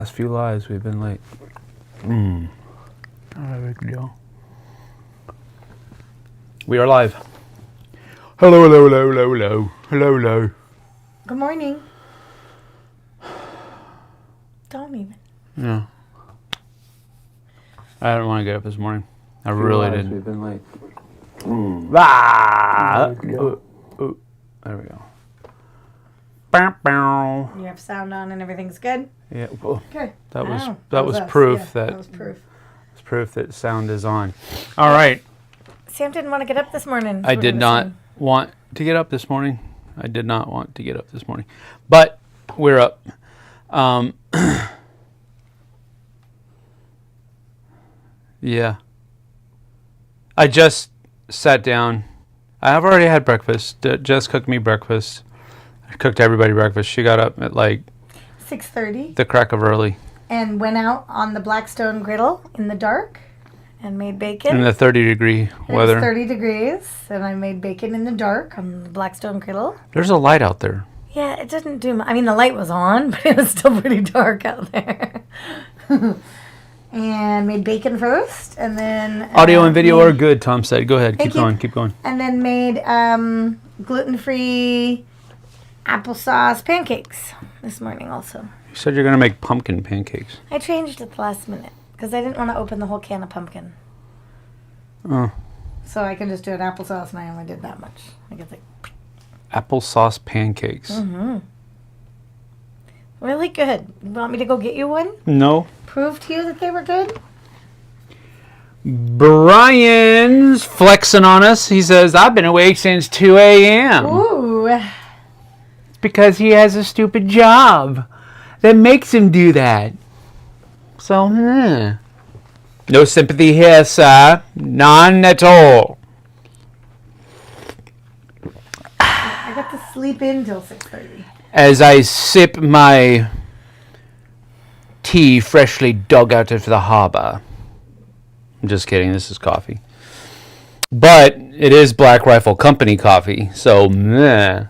Last few lives, we've been late. Not a big deal. We are live. Hello, hello, hello, hello, hello. Hello, hello. Good morning. Don't even. Yeah. I didn't want to get up this morning. I really didn't. We've been late. Ah! There we go. Bow, bow. You have sound on and everything's good? Yeah. Well, Okay. that was Oh, proof yeah, that that was proof. it's proof that sound is on. All right. Sam didn't want to get up this morning. I did not want to get up this morning. I did not want to get up this morning. But we're up. Yeah. I just sat down. I have already had breakfast. Jess cooked me breakfast. I cooked everybody breakfast. She got up at like 6:30 the crack of early. and went out on the Blackstone griddle in the dark and made bacon. In the 30-degree weather. It was 30 degrees, and I made bacon in the dark on the Blackstone griddle. There's a light out there. Yeah, it didn't do much. I mean, the light was on, but it was still pretty dark out there. And made bacon first, and then... Audio and video are good, Tom said. Go ahead. Keep going. Keep going. And then made gluten-free applesauce pancakes this morning also. You said you're going to make pumpkin pancakes. I changed at the last minute because I didn't want to open the whole can of pumpkin. Oh. So I can just do an applesauce, and I only did that much. I guess like... Applesauce pancakes. Mm-hmm. Really good. You want me to go get you one? No. Prove to you that they were good? Brian's flexing on us. He says, I've been awake since 2 a.m. Ooh. It's because he has a stupid job that makes him do that. So, no sympathy here, sir. None at all. I got to sleep in till 6:30. As I sip my tea freshly dug out of the harbor. I'm just kidding, this is coffee. But it is Black Rifle Company coffee, so meh.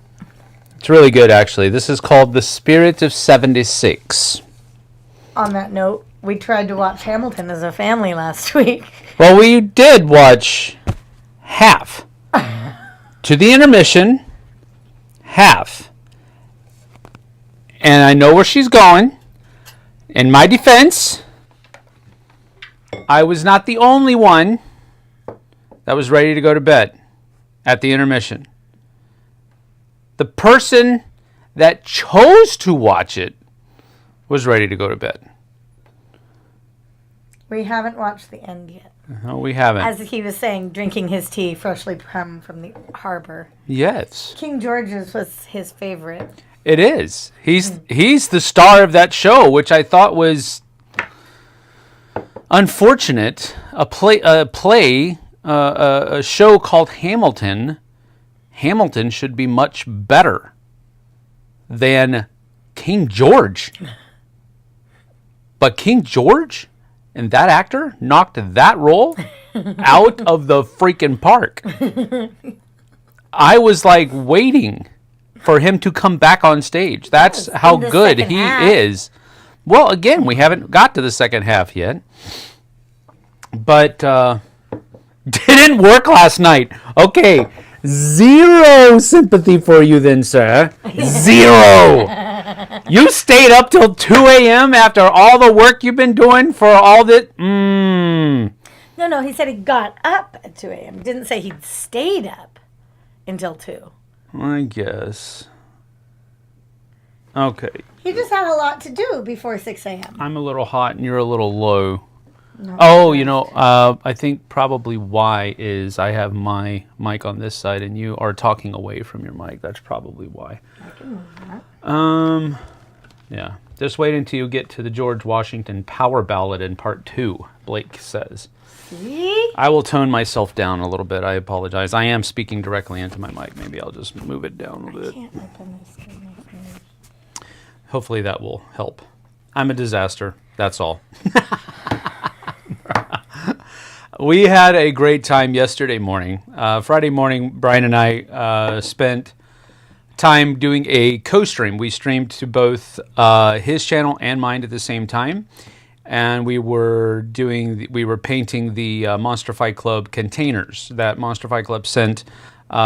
It's really good, actually. This is called The Spirit of 76. On that note, we tried to watch Hamilton as a family last week. Well, we did watch half. To the intermission, half. And I know where she's going. In my defense, I was not the only one that was ready to go to bed at the intermission. The person that chose to watch it was ready to go to bed. We haven't watched the end yet. No, we haven't. As he was saying, drinking his tea freshly come from the harbor. Yes. King George's was his favorite. It is. He's the star of that show, which I thought was unfortunate. A show called Hamilton. Hamilton should be much better than King George. But King George and that actor knocked that role out of the freaking park. I was like waiting for him to come back on stage. That's how good he is. Well, again, we haven't got to the second half yet. But didn't work last night. Okay, zero sympathy for you then, sir. Zero. You stayed up till 2 a.m. after all the work you've been doing for all that. No, he said he got up at 2 a.m. He didn't say he'd stayed up until 2. I guess. Okay. He just had a lot to do before 6 a.m. I'm a little hot and you're a little low. No, I think probably why is I have my mic on this side and you are talking away from your mic. That's probably why. I can move that. Yeah. Just wait until you get to the George Washington Power Ballad in part 2, Blake says. See? I will tone myself down a little bit. I apologize. I am speaking directly into my mic. Maybe I'll just move it down a bit. I can't open this with my fingers. Hopefully that will help. I'm a disaster. That's all. We had a great time yesterday morning. Friday morning, Brian and I spent time doing a co-stream. We streamed to both his channel and mine at the same time, and we were painting the Monster Fight Club containers that Monster Fight Club sent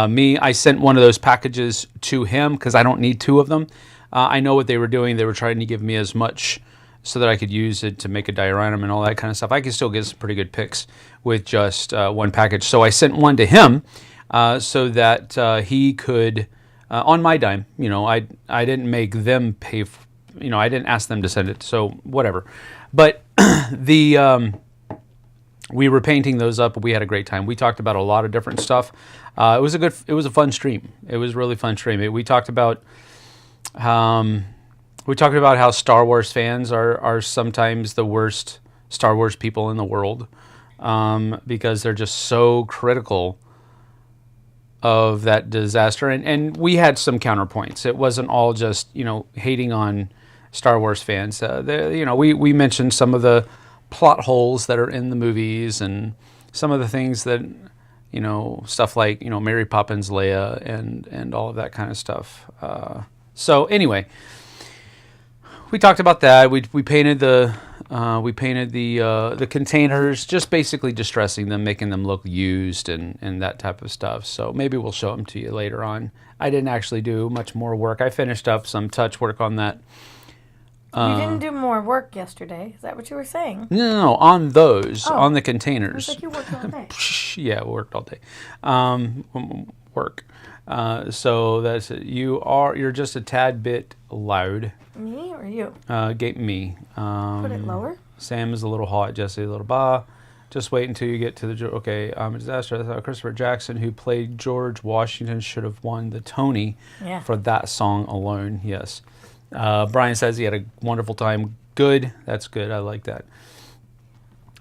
me. I sent one of those packages to him because I don't need two of them. I know what they were doing. They were trying to give me as much so that I could use it to make a diorama and all that kind of stuff. I could still get some pretty good pics with just one package. So I sent one to him so that he could, on my dime, I didn't make them pay, I didn't ask them to send it, so whatever. But we were painting those up. We had a great time. We talked about a lot of different stuff. It was a fun stream. It was a really fun stream. We talked about how Star Wars fans are sometimes the worst Star Wars people in the world because they're just so critical of that disaster. And we had some counterpoints. It wasn't all just, hating on Star Wars fans. We mentioned some of the plot holes that are in the movies and some of the things that, stuff like, Mary Poppins, Leia, and all of that kind of stuff. So anyway, we talked about that. We painted the containers, just basically distressing them, making them look used and that type of stuff. So maybe we'll show them to you later on. I didn't actually do much more work. I finished up some touch work on that. You didn't do more work yesterday. Is that what you were saying? No, on those, on the containers. It was like you worked all day. Yeah, worked all day. Work. So that's it. You're just a tad bit loud. Me or you? Me. Put it lower. Sam is a little hot. Jesse a little bah. Just wait until you get to the okay. A disaster. I thought Christopher Jackson, who played George Washington, should have won the Tony for that song alone. Yes. Brian says he had a wonderful time. Good. That's good. I like that.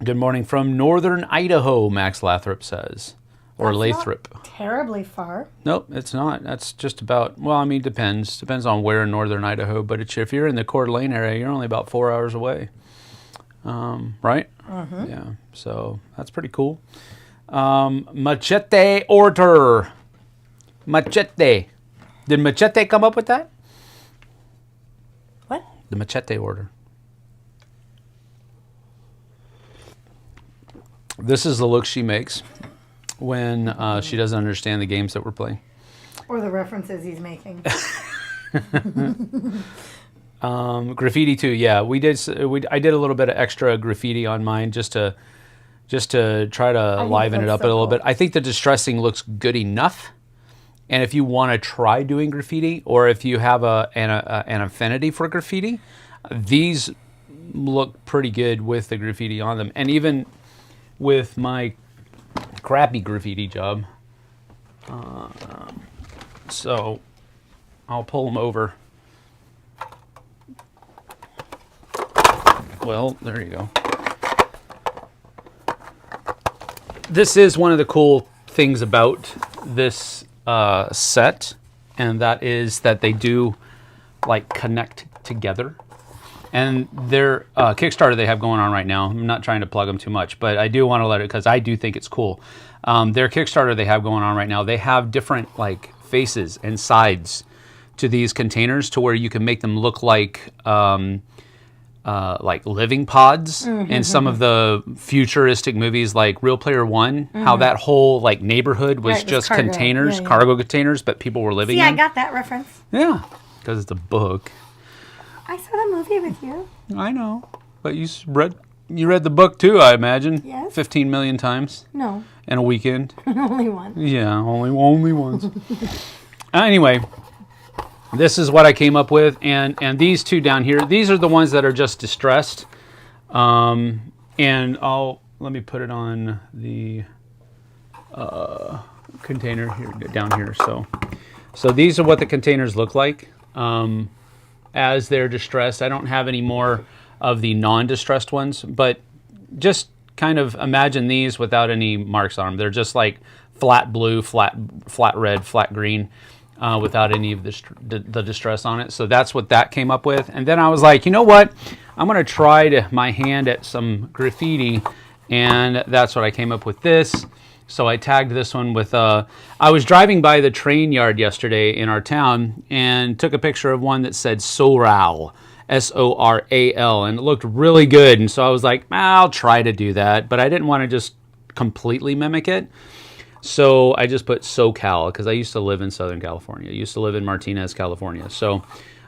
Good morning from northern Idaho, Max Lathrop says. Or Lathrop. Terribly far. Nope, it's not. That's just about, depends. Depends on where in northern Idaho. But if you're in the Coeur d'Alene area, you're only about 4 hours away. Right? Mm-hmm. Yeah. So that's pretty cool. Machete Order. Machete. Did Machete come up with that? What? The Machete Order. This is the look she makes when she doesn't understand the games that we're playing. Or the references he's making. Graffiti too, yeah. I did a little bit of extra graffiti on mine just to try to liven it up a little bit. I think the distressing looks good enough. And if you want to try doing graffiti, or if you have an affinity for graffiti, these look pretty good with the graffiti on them. And even with my crappy graffiti job, so I'll pull them over. Well, there you go. This is one of the cool things about this set, and that is that they do connect together. And their Kickstarter they have going on right now, I'm not trying to plug them too much, but I do want to let it, because I do think it's cool. Their Kickstarter they have going on right now, they have different faces and sides to these containers to where you can make them look like living pods in some of the futuristic movies like Real Player One, how that whole neighborhood was just cargo. Containers, cargo containers, but people were living in. I got that reference. Yeah, because it's a book. I saw the movie with you. I know, but you read the book too, I imagine. Yes. 15 million times. No. In a weekend. Only once. Yeah, only once. Anyway, this is what I came up with, and these two down here, these are the ones that are just distressed. And let me put it on the container here down here. So these are what the containers look like. As they're distressed. I don't have any more of the non-distressed ones, but just kind of imagine these without any marks on them. They're just flat blue, flat red, flat green, without any of the distress on it. So that's what that came up with. And then I was like, you know what? I'm going to try my hand at some graffiti, and that's what I came up with this. So I tagged this one with, I was driving by the train yard yesterday in our town and took a picture of one that said Soral, Soral, and it looked really good. And so I was like, I'll try to do that, but I didn't want to just completely mimic it. So I just put SoCal because I used to live in Southern California. I used to live in Martinez, California. So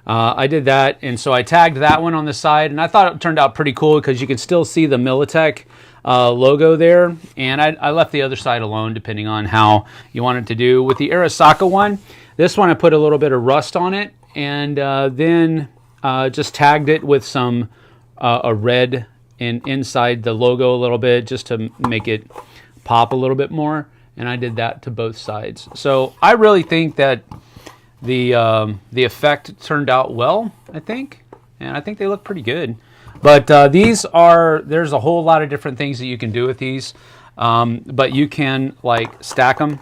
I did that, and so I tagged that one on the side, and I thought it turned out pretty cool because you can still see the Militech logo there, and I left the other side alone depending on how you want it to do. With the Arasaka one, this one I put a little bit of rust on it, and then just tagged it with some a red inside the logo a little bit just to make it pop a little bit more, and I did that to both sides. So I really think that the effect turned out well, I think, and I think they look pretty good. But there's a whole lot of different things that you can do with these, but you can like stack them.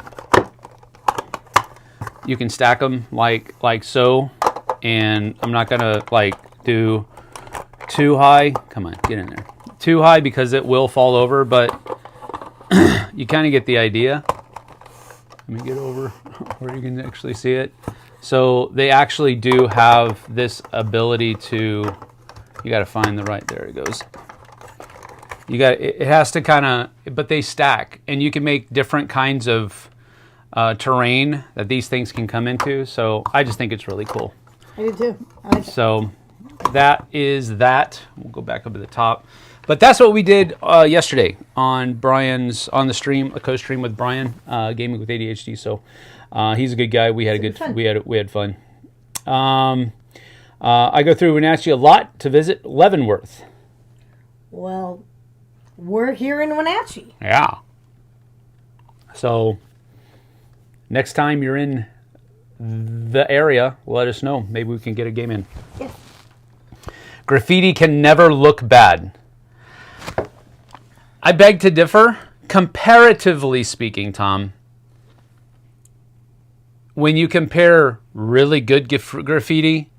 You can stack them like so, and I'm not gonna like do too high. Come on, get in there. Too high because it will fall over, but you kind of get the idea. Let me get over where you can actually see it. So they actually do have this ability to, you got to find the right, there it goes. It has to kind of, but they stack, and you can make different kinds of terrain that these things can come into. So I just think it's really cool. I do too. I like it. So that is that. We'll go back up to the top. But that's what we did yesterday on the stream, a co-stream with Brian, Gaming with ADHD. So he's a good guy. We had fun. I go through Wenatchee a lot to visit Leavenworth. Well, we're here in Wenatchee. Yeah. So next time you're in the area, let us know. Maybe we can get a game in. Yes. Graffiti can never look bad. I beg to differ. Comparatively speaking, Tom, when you compare really good graffiti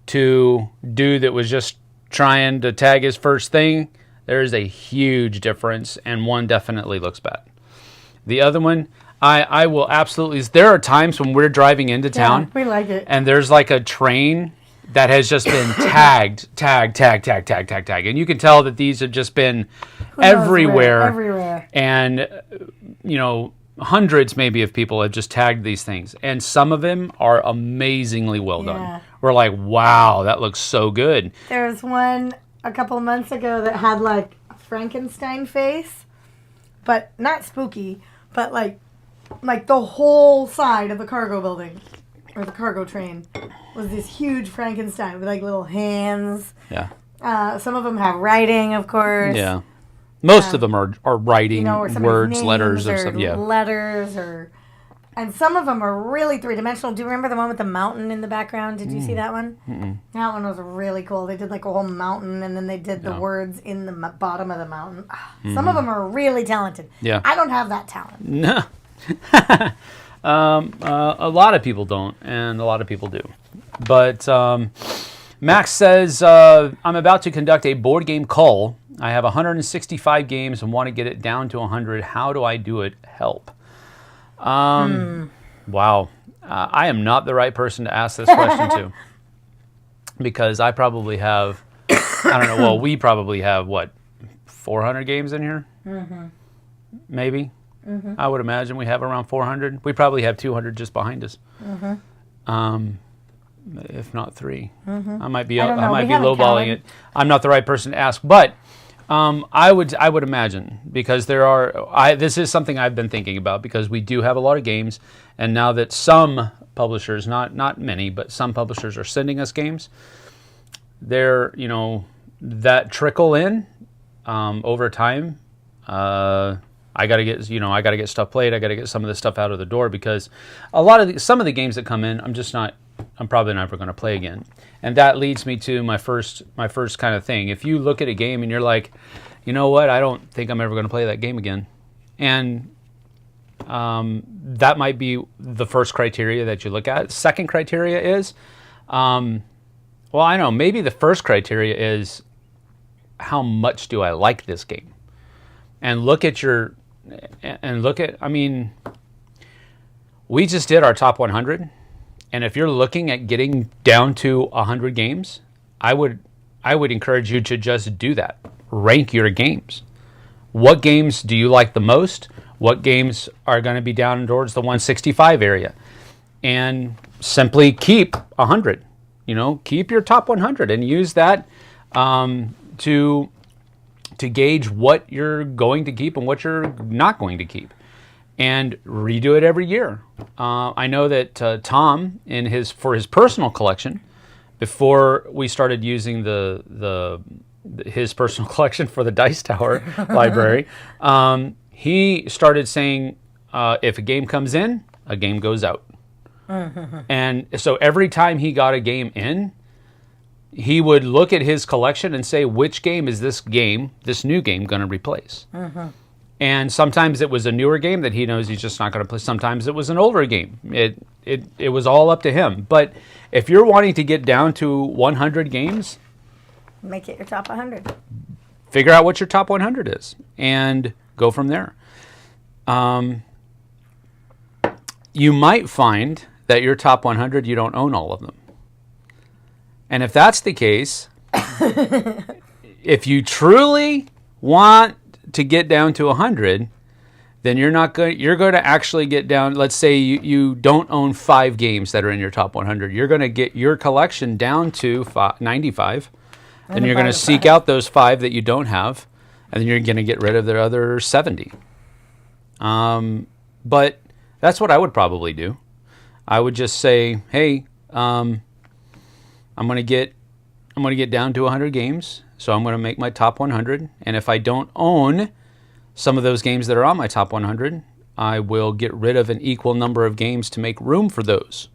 to dude that was just trying to tag his first thing, there is a huge difference, and one definitely looks bad. The other one, I will absolutely... There are times when we're driving into town. Yeah, we like it. And there's like a train that has just been tagged. And you can tell that these have just been everywhere. Everywhere. And, hundreds maybe of people have just tagged these things. And some of them are amazingly well done. We're like, wow, that looks so good. There was one a couple months ago that had like a Frankenstein face, but not spooky, but like the whole side of the cargo building or the cargo train was this huge Frankenstein with like little hands. Yeah. Some of them have writing, of course. Yeah. Most of them are writing or words, letters, or something. Yeah. Letters, and some of them are really three-dimensional. Do you remember the one with the mountain in the background? Did you see that one? Mm-mm. That one was really cool. They did like a whole mountain, and then they did the words in the bottom of the mountain. Some of them are really talented. Yeah. I don't have that talent. No. A lot of people don't, and a lot of people do. But Max says, I'm about to conduct a board game cull. I have 165 games and want to get it down to 100. How do I do it? Help. Wow. I am not the right person to ask this question to. Because I probably have, I don't know, well, we probably have, 400 games in here? Mm-hmm. Maybe? Mm-hmm. I would imagine we have around 400. We probably have 200 just behind us. Mm-hmm. If not 3. Mm-hmm. I might be lowballing it. I'm not the right person to ask, but I would imagine, because this is something I've been thinking about, because we do have a lot of games, and now that some publishers, not many, but some publishers are sending us games, they're, that trickle in over time. I got to get stuff played. I got to get some of this stuff out of the door, because some of the games that come in, I'm probably never going to play again. And that leads me to my first kind of thing. If you look at a game and you're like, you know what, I don't think I'm ever going to play that game again. And that might be the first criteria that you look at. Second criteria is, maybe the first criteria is, how much do I like this game? And look at your and look at, I mean, we just did our top 100. And if you're looking at getting down to 100 games, I would encourage you to just do that. Rank your games. What games do you like the most? What games are going to be down towards the 165 area? And simply keep 100. Keep your top 100 and use that to gauge what you're going to keep and what you're not going to keep. And redo it every year. I know that Tom, for his personal collection, before we started using his personal collection for the Dice Tower library, he started saying, if a game comes in, a game goes out. And so every time he got a game in, he would look at his collection and say, which game is this new game, going to replace? And sometimes it was a newer game that he knows he's just not going to play. Sometimes it was an older game. It was all up to him. But if you're wanting to get down to 100 games, make it your top 100. Figure out what your top 100 is and go from there. You might find that your top 100, you don't own all of them. And if that's the case, if you truly want to get down to 100, then you're going to actually get down. Let's say you don't own 5 games that are in your top 100. You're going to get your collection down to 95. Then you're going to seek out those 5 that you don't have, and then you're going to get rid of the other 70. But that's what I would probably do. I would just say, hey, I'm going to get down to 100 games. So I'm going to make my top 100. And if I don't own some of those games that are on my top 100, I will get rid of an equal number of games to make room for those.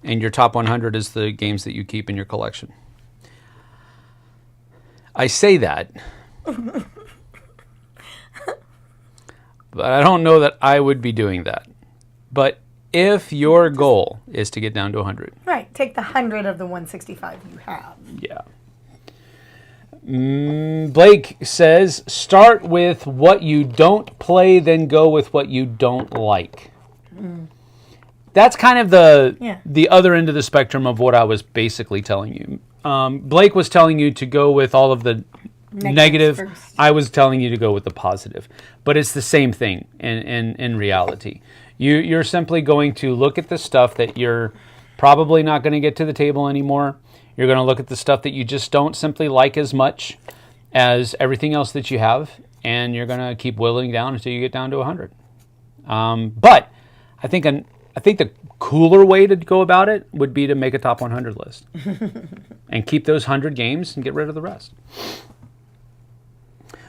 And your top 100 is the games that you keep in your collection. I say that, but I don't know that I would be doing that. But if your goal is to get down to 100. Right. Take the 100 of the 165 you have. Yeah. Blake says, start with what you don't play, then go with what you don't like. That's kind of the other end of the spectrum of what I was basically telling you. Blake was telling you to go with all of the negative. First. I was telling you to go with the positive. But it's the same thing in reality. You're simply going to look at the stuff that you're probably not going to get to the table anymore. You're going to look at the stuff that you just don't simply like as much as everything else that you have, and you're going to keep whittling down until you get down to 100. But I think the cooler way to go about it would be to make a top 100 list and keep those 100 games and get rid of the rest.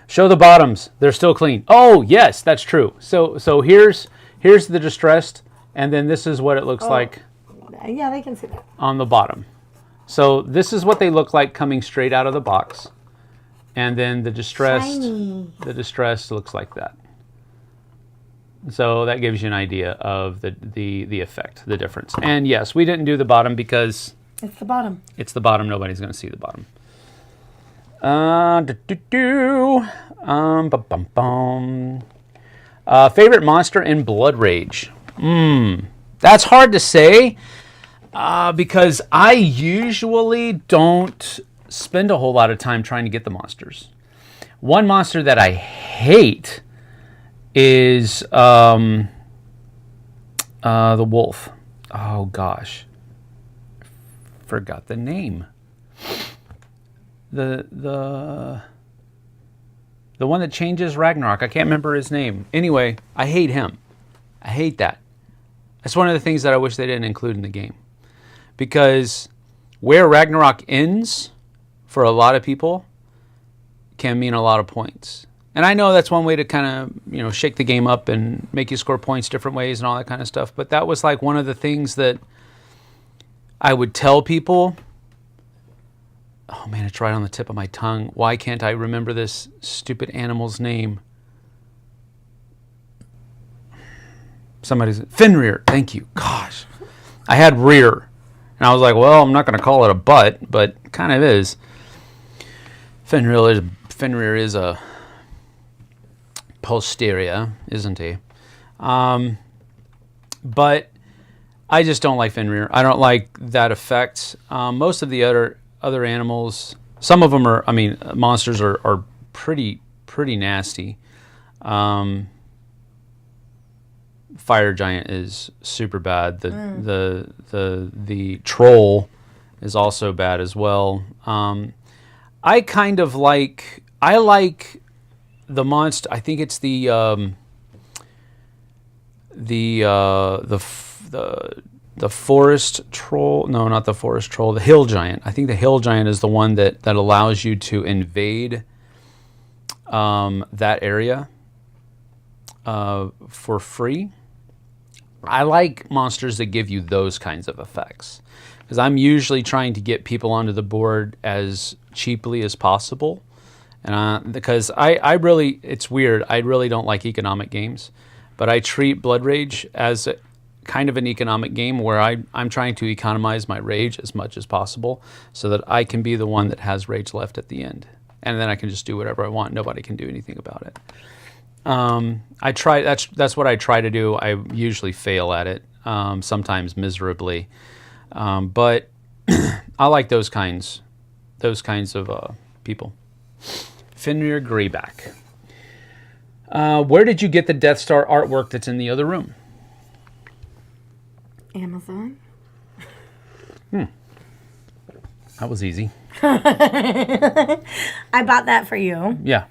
Show the bottoms; they're still clean. Oh yes, that's true. So here's the distressed, and then this is what it looks like. Yeah, they can see that on the bottom. So this is what they look like coming straight out of the box. And then the distressed looks like that. So that gives you an idea of the effect, the difference. And yes, we didn't do the bottom because it's the bottom. It's the bottom. Nobody's going to see the bottom. Favorite monster in Blood Rage? That's hard to say. Because I usually don't spend a whole lot of time trying to get the monsters. One monster that I hate is the wolf. Oh gosh, forgot the name. The one that changes Ragnarok. I can't remember his name. Anyway, I hate him. I hate that. That's one of the things that I wish they didn't include in the game. Because where Ragnarok ends, for a lot of people, can mean a lot of points. And I know that's one way to kind of, shake the game up and make you score points different ways and all that kind of stuff. But that was like one of the things that I would tell people. Oh man, it's right on the tip of my tongue. Why can't I remember this stupid animal's name? Fenrir. Thank you. Gosh. I had rear. And I was like, well, I'm not going to call it a butt, but it kind of is. Fenrir is a posterior, isn't he? But I just don't like Fenrir. I don't like that effect. Most of the other animals, some of them are, monsters are pretty nasty. Fire giant is super bad. The troll is also bad as well. I like the monster. I think it's the forest troll. No, not the forest troll. The hill giant. I think the hill giant is the one that allows you to invade that area for free. I like monsters that give you those kinds of effects, because I'm usually trying to get people onto the board as cheaply as possible. And because I really, it's weird, I really don't like economic games, but I treat Blood Rage as kind of an economic game where I'm trying to economize my rage as much as possible so that I can be the one that has rage left at the end. And then I can just do whatever I want. Nobody can do anything about it. That's what I try to do. I usually fail at it, sometimes miserably. But I like those kinds of people. Fenrir Greyback. Where did you get the Death Star artwork that's in the other room? Amazon. That was easy. I bought that for you. Yeah.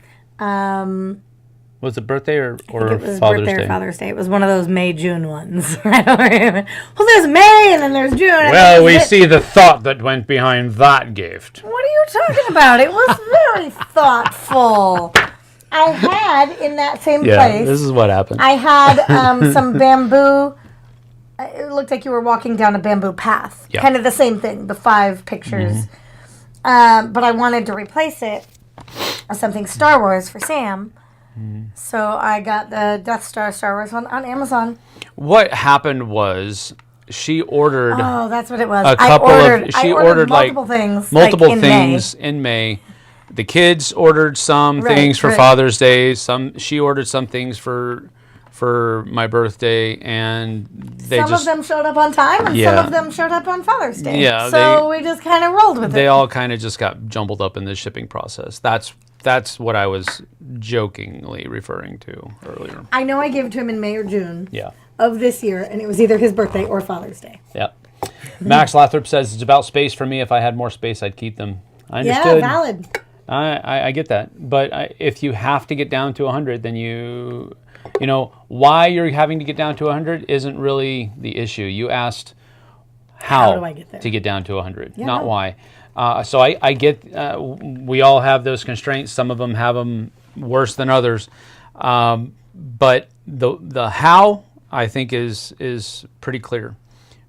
Was it birthday or it was Father's birthday Day? Or Father's Day. It was one of those May-June ones. I don't remember. Well, there's May and then there's June. Well, we see the thought that went behind that gift. What are you talking about? It was very thoughtful. I had in that same place. This is what happened. I had some bamboo. It looked like you were walking down a bamboo path. Yeah. Kind of the same thing, the 5 pictures. But I wanted to replace it with something Star Wars for Sam. So I got the Death Star Star Wars one on Amazon. What happened was she ordered. Oh, that's what it was. I ordered multiple things. Multiple things in May. The kids ordered some things for Father's Day. She ordered some things for my birthday, and some of them showed up on time, and some of them showed up on Father's Day. Yeah, so we just kind of rolled with it. They all kind of just got jumbled up in the shipping process. That's what I was jokingly referring to earlier. I know I gave it to him in May or June Yeah. of this year, and it was either his birthday or Father's Day. Yeah. Max Lathrop says it's about space for me. If I had more space, I'd keep them. I understood. Yeah, valid. I get that. But if you have to get down to 100, then you why you're having to get down to 100 isn't really the issue. You asked how do I get there? To get down to 100, not why. So I get, we all have those constraints. Some of them have them worse than others. But the how, I think, is pretty clear.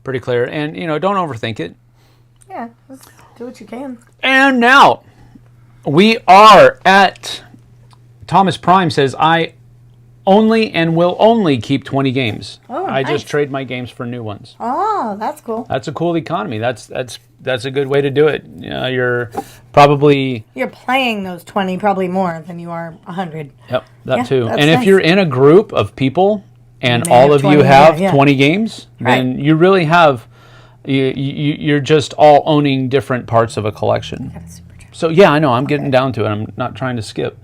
Pretty clear. And, don't overthink it. Yeah, just do what you can. And now, we are at, Thomas Prime says, I only and will only keep 20 games. Oh, I nice. just trade my games for new ones. Oh, that's cool. That's a cool economy. That's a good way to do it. You're playing those 20 probably more than you are 100. Yep, that too. And nice. if you're in a group of people and they all have of you 20, have yeah. 20 games, then you really have you're just all owning different parts of a collection. So yeah, I know I'm getting down to it. I'm not trying to skip.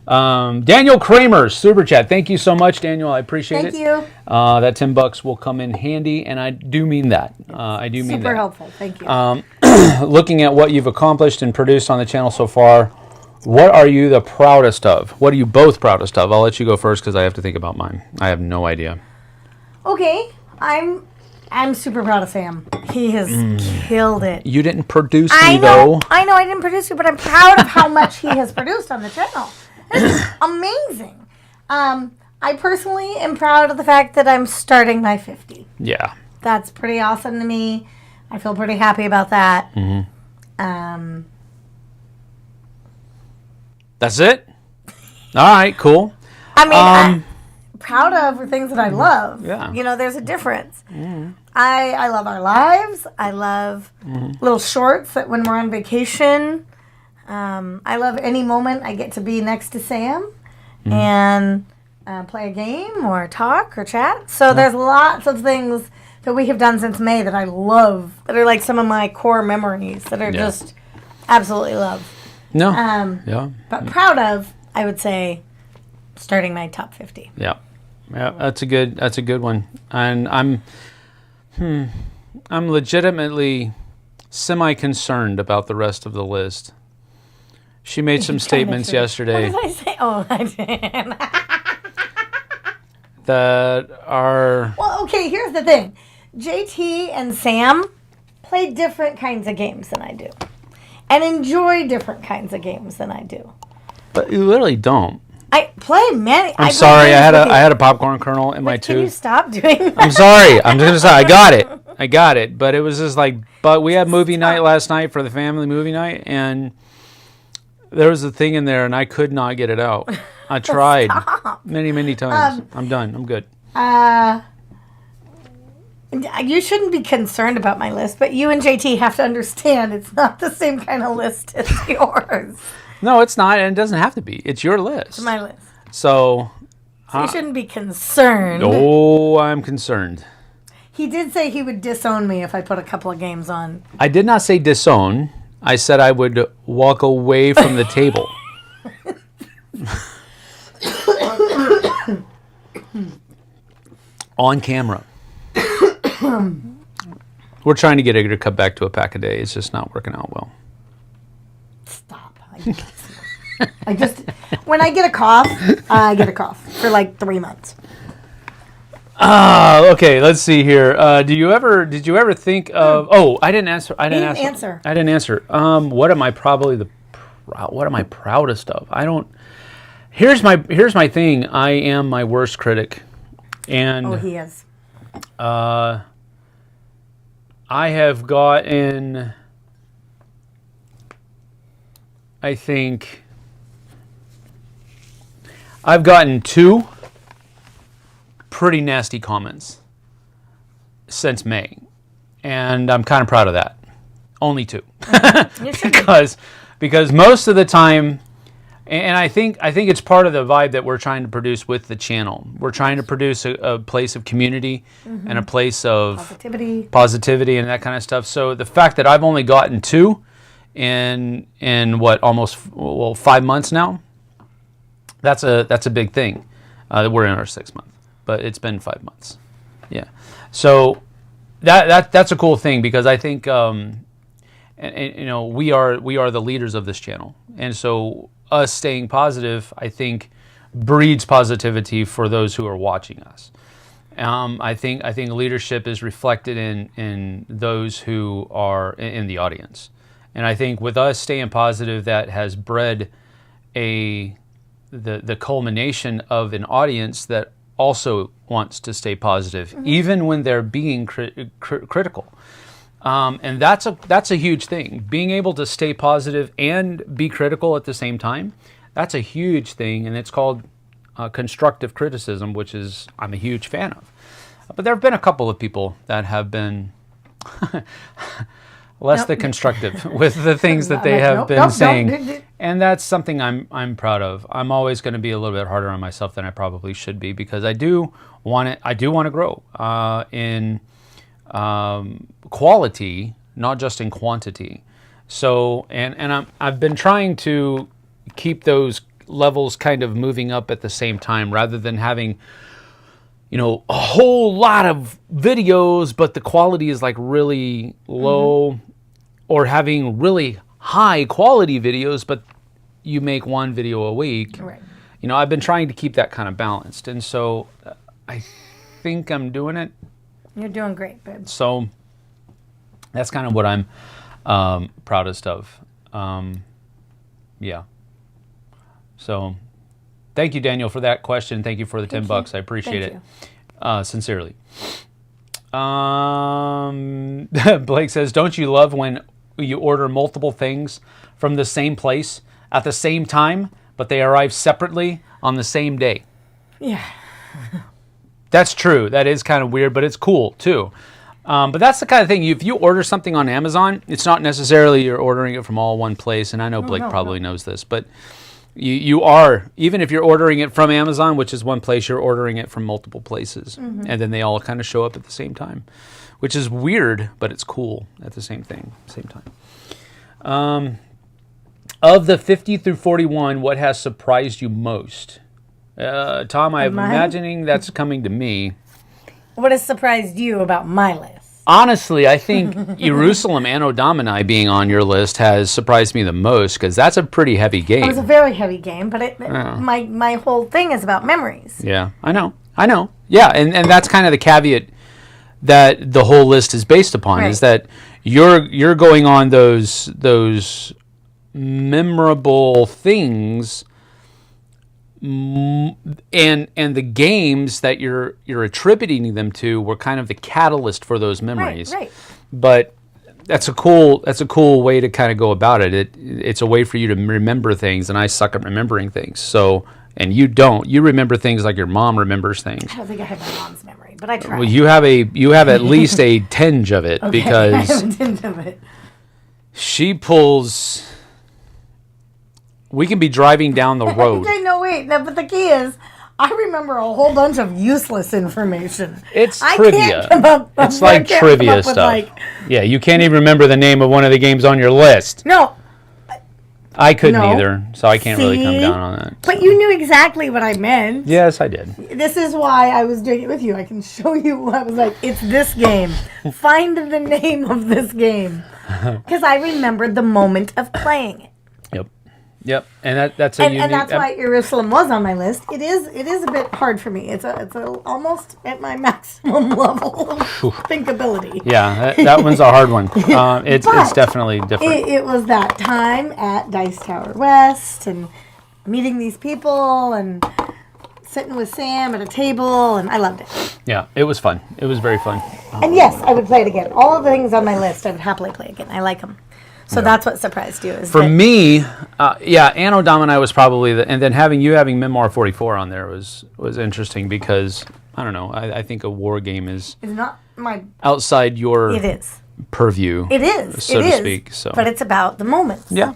Daniel Kramer, super chat. Thank you so much, Daniel. I appreciate it. Thank you. That $10 will come in handy, and I do mean that. I do mean that. Super helpful. Thank you. Looking at what you've accomplished and produced on the channel so far, what are you the proudest of? What are you both proudest of? I'll let you go first because I have to think about mine. I have no idea. Okay, I'm super proud of Sam. He has killed it. You didn't produce me, though. I know I didn't produce you, but I'm proud of how much he has produced on the channel. This is amazing. I personally am proud of the fact that I'm starting my 50. Yeah. That's pretty awesome to me. I feel pretty happy about that. That's it? All right, cool. I mean, I'm proud of things that I love. Yeah. There's a difference. I love our lives. I love little shorts that when we're on vacation. I love any moment I get to be next to Sam. And play a game or talk or chat. So there's lots of things that we have done since May that I love, that are like some of my core memories that are just absolutely love. No. Yeah. But proud of, I would say, starting my top 50. Yeah. Yeah, that's a good one. And I'm legitimately semi-concerned about the rest of the list. She made some statements yesterday. What did I say? Oh, I did. That are... Well, okay, here's the thing. JT and Sam play different kinds of games than I do. And enjoy different kinds of games than I do. But you literally don't. I play many... I'm sorry, I had a popcorn kernel in my tooth. Can you stop doing that? I'm sorry. I'm just going to say, I got it. But it was just like... But we had movie night last night for the family movie night, and there was a thing in there, and I could not get it out. I tried many times. I'm done. I'm good. You shouldn't be concerned about my list, but you and JT have to understand it's not the same kind of list as yours. No, it's not, and it doesn't have to be. It's your list. It's my list. So you shouldn't be concerned. Oh, I'm concerned. He did say he would disown me if I put a couple of games on. I did not say disown. I said I would walk away from the table. On camera. We're trying to get Igor to cut back to a pack a day. It's just not working out well. Stop. I just when I get a cough, I get a cough for like 3 months. Okay, let's see here. Did you ever think of... Oh, I didn't answer. I didn't answer. What am I proudest of? I don't... Here's my thing. I am my worst critic. And he is. I have gotten, I think, I've gotten 2 pretty nasty comments since May, and I'm kind of proud of that. Only 2, because most of the time. And I think it's part of the vibe that we're trying to produce with the channel. We're trying to produce a place of community and a place of positivity and that kind of stuff. So the fact that I've only gotten 2 in what, almost 5 months now, that's a big thing. We're in our 6th month, but it's been 5 months. Yeah. So that's a cool thing, because I think and we are the leaders of this channel, and so us staying positive, I think, breeds positivity for those who are watching us. I think leadership is reflected in those who are in the audience, and I think with us staying positive, that has bred the culmination of an audience that also wants to stay positive, even when they're being critical. And that's a huge thing. Being able to stay positive and be critical at the same time, that's a huge thing, and it's called constructive criticism, which is I'm a huge fan of. But there have been a couple of people that have been less than constructive with the things that they have been saying, and that's something I'm proud of. I'm always going to be a little bit harder on myself than I probably should be, because I do want to grow in quality, not just in quantity. So, and I've been trying to keep those levels kind of moving up at the same time, rather than having, a whole lot of videos, but the quality is like really low, or having really high quality videos, but you make 1 video a week. Right. I've been trying to keep that kind of balanced, and so I think I'm doing it. You're doing great, babe. So that's kind of what I'm proudest of. Yeah. So thank you, Daniel, for that question. Thank you for the $10. I appreciate it. Sincerely. Blake says, don't you love when you order multiple things from the same place at the same time, but they arrive separately on the same day? Yeah. That's true. That is kind of weird, but it's cool too. But that's the kind of thing, if you order something on Amazon, it's not necessarily you're ordering it from all one place, and I know Blake probably knows this, but You are, even if you're ordering it from Amazon, which is one place, you're ordering it from multiple places. And then they all kind of show up at the same time, which is weird, but it's cool at the same time. Of the 50 through 41, what has surprised you most? Tom, I'm imagining that's coming to me. What has surprised you about my list? Honestly, I think Jerusalem Anno Domini being on your list has surprised me the most, because that's a pretty heavy game. It was a very heavy game, but my whole thing is about memories. Yeah, I know. Yeah, and that's kind of the caveat that the whole list is based upon, is that you're going on those memorable things, and the games that you're attributing them to were kind of the catalyst for those memories. Right. But that's a cool way to kind of go about it. It's a way for you to remember things, and I suck at remembering things. So, and you don't. You remember things like your mom remembers things. I don't think I have my mom's memory, but I try. Well, you have at least a tinge of it, because I have a tinge of it. She pulls. We can be driving down the road. Okay, no, wait. No, but the key is, I remember a whole bunch of useless information. It's I trivia. Can't come up, it's like trivia stuff. Yeah, you can't even remember the name of one of the games on your list. No. I couldn't either, so I can't really come down on that. But you knew exactly what I meant. Yes, I did. This is why I was doing it with you. I can show you. I was like, it's this game. Find the name of this game. Because I remembered the moment of playing it. Yep, and that's a unique. And that's why Jerusalem was on my list. It is a bit hard for me. It's almost at my maximum level of thinkability. Yeah, that one's a hard one. It's definitely different. It was that time at Dice Tower West and meeting these people and sitting with Sam at a table, and I loved it. Yeah, it was fun. It was very fun. And yes, I would play it again. All of the things on my list, I would happily play again. I like them. So that's what surprised you. For me, Anno Domini was probably and then having Memoir 44 on there was interesting, because I don't know. I think a war game is not my outside your purview. It is, so to speak. So, but it's about the moments. Yeah,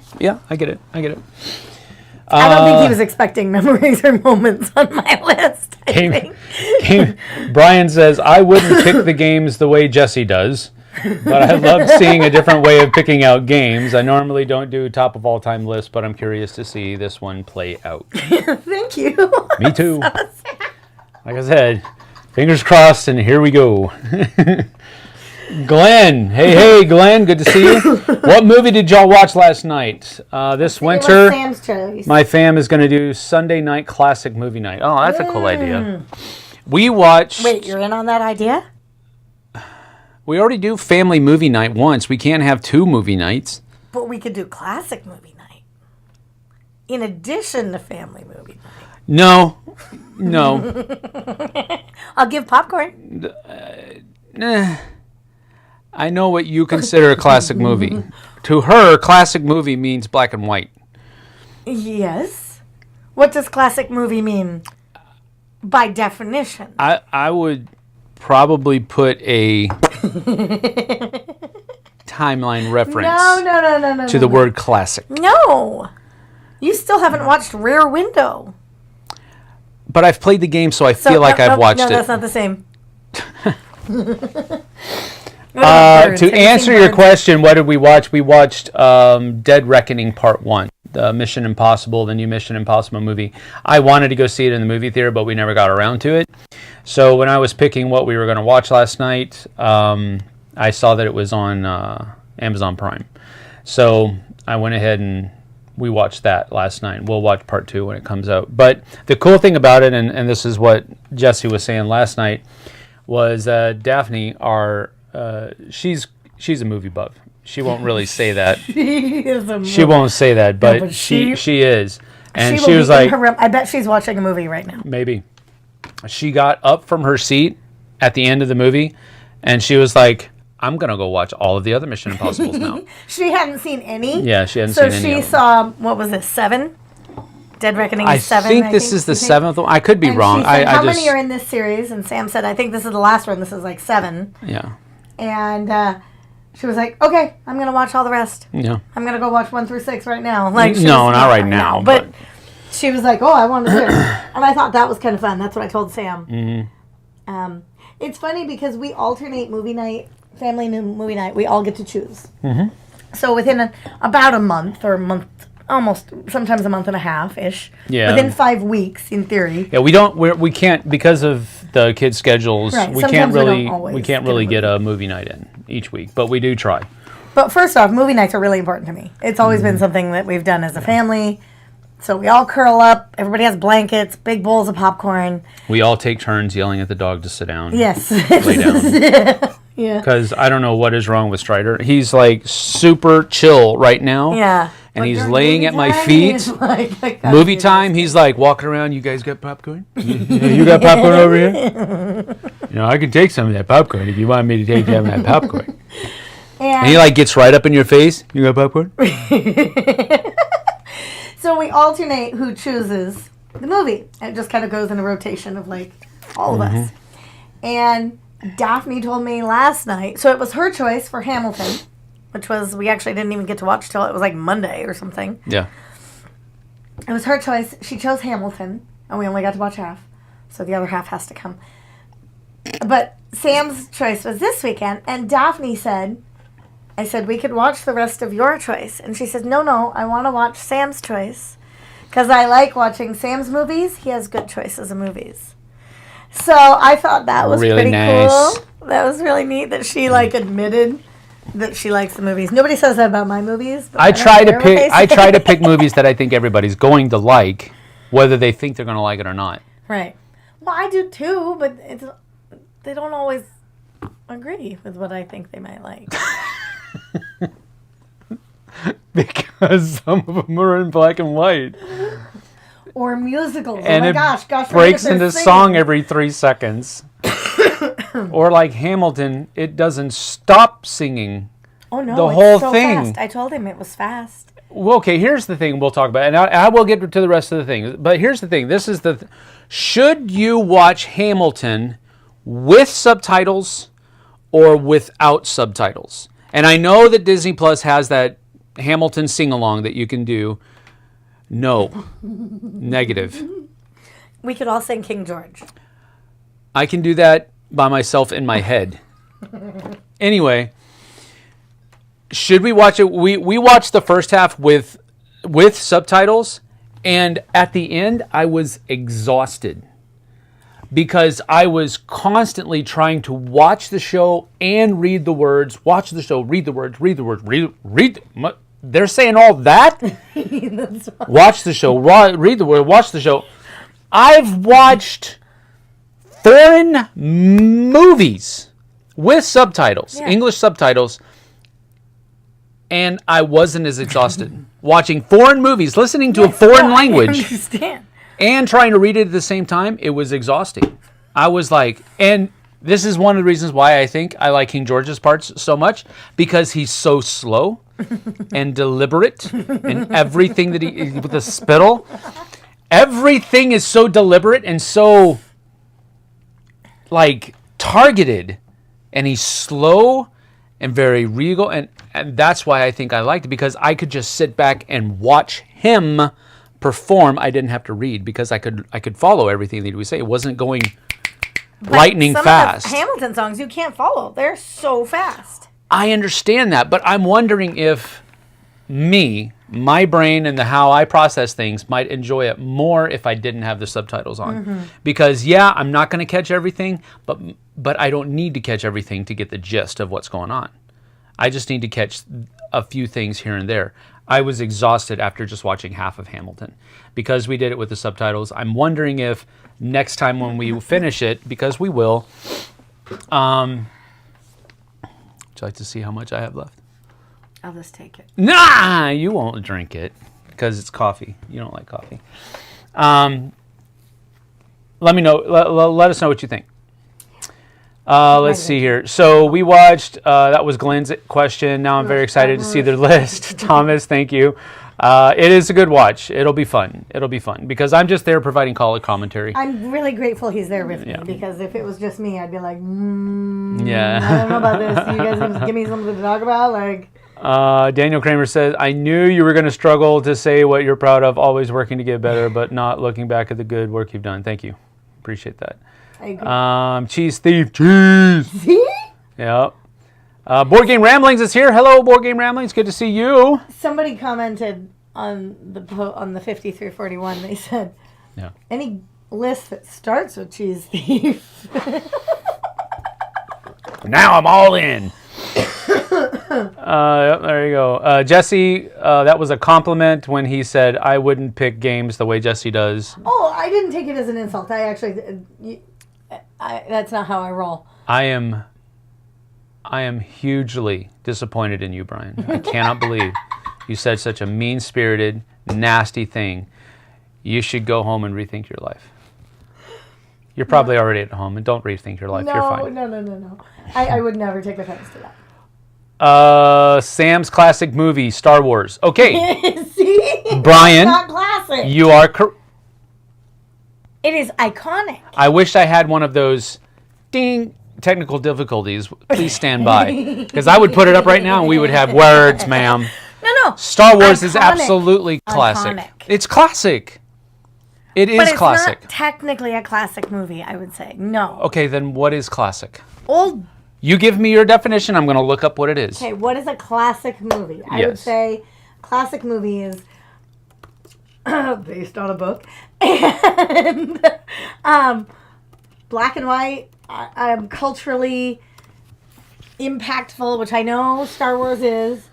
I get it. I don't think he was expecting memories or moments on my list. Brian says, I wouldn't pick the games the way Jesse does. But I love seeing a different way of picking out games. I normally don't do top of all-time lists, but I'm curious to see this one play out. Thank you. Me too. Like I said, fingers crossed, and here we go. Glenn. Hey, Glenn. Good to see you. What movie did y'all watch last night? This winter, Sam's choice. My fam is going to do Sunday night classic movie night. Oh, that's a cool idea. We watched... Wait, you're in on that idea? We already do family movie night once. We can't have two movie nights. But we could do classic movie night. In addition to family movie night. No. I'll give popcorn. I know what you consider a classic movie. To her, classic movie means black and white. Yes. What does classic movie mean? By definition. I would probably put a timeline reference no, to the word classic. No. You still haven't watched Rear Window. But I've played the game, so I feel like I've watched it. No, that's not the same. To answer your question, what did we watch? We watched Dead Reckoning Part 1, the Mission Impossible, the new Mission Impossible movie. I wanted to go see it in the movie theater, but we never got around to it. So when I was picking what we were going to watch last night, I saw that it was on Amazon Prime. So I went ahead and we watched that last night. We'll watch Part 2 when it comes out. But the cool thing about it, and this is what Jesse was saying last night, was Daphne, she's a movie buff. She won't really say that. She won't say that, but she is. And she was like, I bet she's watching a movie right now. Maybe. She got up from her seat at the end of the movie, and she was like, I'm going to go watch all of the other Mission Impossibles now. She hadn't seen any? Yeah, she hadn't seen any. So she saw, what was it, 7? Dead Reckoning 7? I think this is the 7th one. I could be wrong. Said, how many are in this series? And Sam said, I think this is the last one. This is like 7. Yeah. And she was like, okay, I'm going to watch all the rest. Yeah. I'm going to go watch 1 through 6 right now. Like, no, not right now. But she was like, "Oh, I want to do it," and I thought that was kind of fun. That's what I told Sam. Mm-hmm. It's funny because we alternate movie night, family movie night. We all get to choose. Mm-hmm. So within about a month or a month, almost sometimes a month and a half ish. Yeah. Within 5 weeks, in theory. Yeah, we can't because of the kids' schedules. Right. We Sometimes can't really get a movie night in each week, but we do try. But first off, movie nights are really important to me. It's always been something that we've done as a family. So we all curl up. Everybody has blankets, big bowls of popcorn. We all take turns yelling at the dog to sit down. Yes. Lay down. Yeah. Because I don't know what is wrong with Strider. He's like super chill right now. Yeah. And he's laying at my feet. Like, movie time, he's like walking around. You guys got popcorn? Yeah, you got popcorn over here? I can take some of that popcorn if you want me to take some of that popcorn. And he like gets right up in your face. You got popcorn? So we alternate who chooses the movie. And it just kind of goes in a rotation of like all of us. And Daphne told me last night, so it was her choice for Hamilton, which was, we actually didn't even get to watch till it was like Monday or something. Yeah. It was her choice. She chose Hamilton, and we only got to watch half. So the other half has to come. But Sam's choice was this weekend, and Daphne said, I said, we could watch the rest of your choice. And she said, no, I want to watch Sam's choice. Because I like watching Sam's movies. He has good choices of movies. So I thought that was really pretty nice. Cool. That was really neat that she admitted that she likes the movies. Nobody says that about my movies. But I try to pick movies that I think everybody's going to like, whether they think they're going to like it or not. Right. Well, I do too, but they don't always agree with what I think they might like. Because some of them are in black and white. Or musicals. And gosh. Breaks into song every 3 seconds. Or like Hamilton, it doesn't stop singing. Oh no, the whole so thing. Fast. I told him it was fast. Well, okay, here's the thing we'll talk about, and I will get to the rest of the things. But here's the thing: should you watch Hamilton with subtitles or without subtitles? And I know that Disney Plus has that Hamilton sing-along that you can do. No. Negative. We could all sing King George. I can do that by myself in my head. Anyway, should we watch it? We watched the first half with subtitles, and at the end, I was exhausted. Because I was constantly trying to watch the show and read the words, watch the show, read the words, read. They're saying all that? Watch the show, read the word, watch the show. I've watched foreign movies with subtitles, English subtitles, and I wasn't as exhausted. Watching foreign movies, listening to a foreign language. I understand. And trying to read it at the same time, it was exhausting. I was like, and this is one of the reasons why I think I like King George's parts so much, because he's so slow and deliberate in everything that he, with the spittle, everything is so deliberate and so, like, targeted, and he's slow and very regal, and that's why I think I liked it, because I could just sit back and watch him perform. I didn't have to read because I could follow everything that he would say. It wasn't going lightning fast. Some of the Hamilton songs you can't follow. They're so fast. I understand that, but I'm wondering if my brain and how I process things might enjoy it more if I didn't have the subtitles on. Mm-hmm. Because I'm not going to catch everything, but I don't need to catch everything to get the gist of what's going on. I just need to catch a few things here and there. I was exhausted after just watching half of Hamilton because we did it with the subtitles. I'm wondering if next time when we finish it, because we will, would you like to see how much I have left? I'll just take it. Nah, you won't drink it because it's coffee. You don't like coffee. Let me know. Let us know what you think. Let's see here. So we watched, that was Glenn's question. Now I'm very excited to see their list. Thomas, thank you. It is a good watch. It'll be fun. Because I'm just there providing color commentary. I'm really grateful he's there with me, because if it was just me, I'd be like, yeah. I don't know about this. You guys can give me something to talk about? Like, Daniel Kramer says, I knew you were going to struggle to say what you're proud of, always working to get better, but not looking back at the good work you've done. Thank you. Appreciate that. I agree. Cheese Thief. Cheese. See? Yep. Board Game Ramblings is here. Hello, Board Game Ramblings. Good to see you. Somebody commented on the 5341. They said, Yeah. any list that starts with Cheese Thief. Now I'm all in. Yep, there you go. Jesse, that was a compliment when he said I wouldn't pick games the way Jesse does. Oh, I didn't take it as an insult. I actually, that's not how I roll. I am hugely disappointed in you, Brian. I cannot believe you said such a mean-spirited, nasty thing. You should go home and rethink your life. You're probably already at home, and don't rethink your life. You're fine. No. I would never take offense to that. Sam's classic movie, Star Wars. Okay. See? Brian, It's not classic. you are correct. It is iconic. I wish I had one of those ding technical difficulties. Please stand by. Because I would put it up right now and we would have words, ma'am. No. Star Wars is Iconic. absolutely classic. Iconic. It's classic. It is But it's classic. not technically a classic movie, I would say. No. Okay, then what is classic? Old. You give me your definition, I'm going to look up what it is. Okay, what is a classic movie? I would Yes. say classic movie is based on a book. And black and white, culturally impactful, which I know Star Wars is.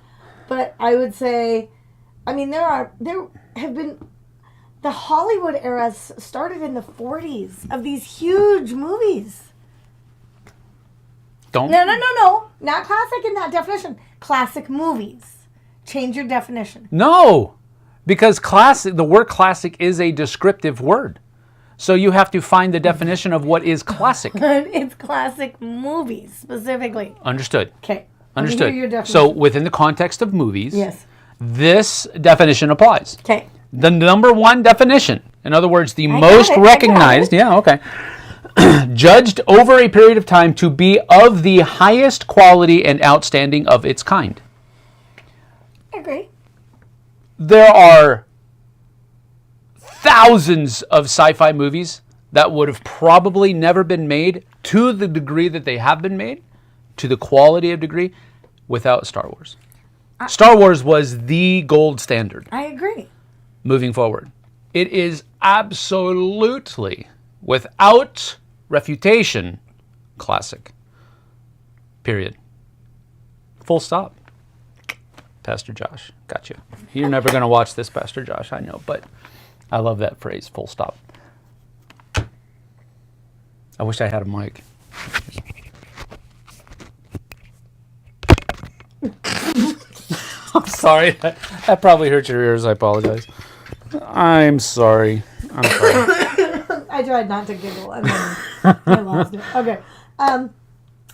But I would say, I mean, there have been, the Hollywood era started in the 40s of these huge movies. Don't. No. Not classic in that definition. Classic movies. Change your definition. No, because classic. The word classic is a descriptive word. So you have to find the definition of what is classic. It's classic movies, specifically. Understood. Okay. Understood. Let me hear your definition. So within the context of movies, Yes. this definition applies. Okay. The number one definition, in other words, the got most it, I got recognized, it. yeah, okay, judged over a period of time to be of the highest quality and outstanding of its kind. I agree. There are thousands of sci-fi movies that would have probably never been made to the degree that they have been made, to the quality of degree, without Star Wars. Star Wars was the gold standard I agree. moving forward. It is absolutely, without refutation, classic. Period. Full stop. Pastor Josh, got you. You're never going to watch this, Pastor Josh, I know, but I love that phrase, full stop. I wish I had a mic. I'm sorry. That probably hurt your ears. I apologize. I'm sorry. I tried not to giggle and then I lost it. Okay.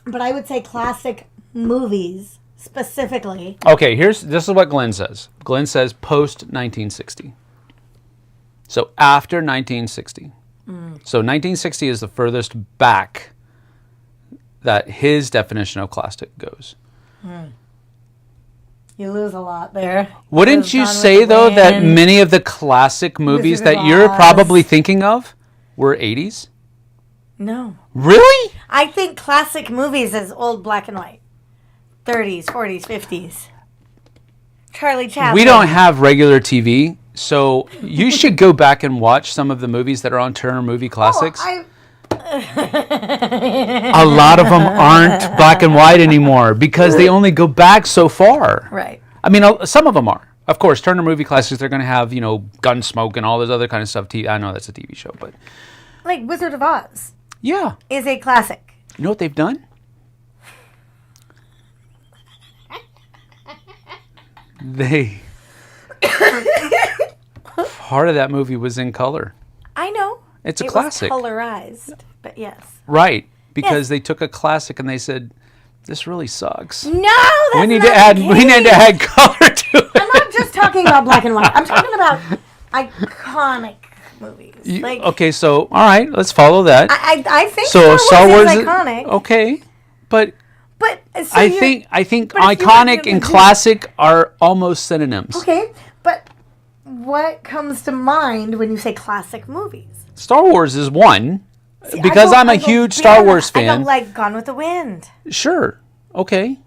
But I would say classic movies specifically. Okay, this is what Glenn says. Glenn says post 1960. So after 1960. So 1960 is the furthest back that his definition of classic goes. You lose a lot there. Wouldn't you Gone with say, the though, that Wind. many of the classic movies Wizard of that you're Oz. probably thinking of were 80s? No. Really? I think classic movies is old black and white. 30s, 40s, 50s. Charlie Chaplin. We don't have regular TV, so you should go back and watch some of the movies that are on Turner Movie Classics. A lot of them aren't black and white anymore because they only go back so far. Right. I mean, some of them are. Of course, Turner Movie Classics, they're going to have, Gunsmoke and all this other kind of stuff. I know that's a TV show, but... Like Wizard of Oz Yeah. is a classic. You know what they've done? Part of that movie was in color. I know. It's a classic. Was colorized, but yes. Right. Because Yes. they took a classic and they said, this really sucks. No, that's We need not to add the we need to case. add color to it. I'm not just talking about black and white. I'm talking about iconic movies. Okay, so all right, let's follow that. I think So Star Wars is iconic. Okay. But But So I think but if you iconic really and do- classic are almost synonyms. Okay, but what comes to mind when you say classic movies? Star Wars is one See, because I'm a I go huge Star beyond Wars that. I fan. go like Gone with the Wind, Sure. Okay.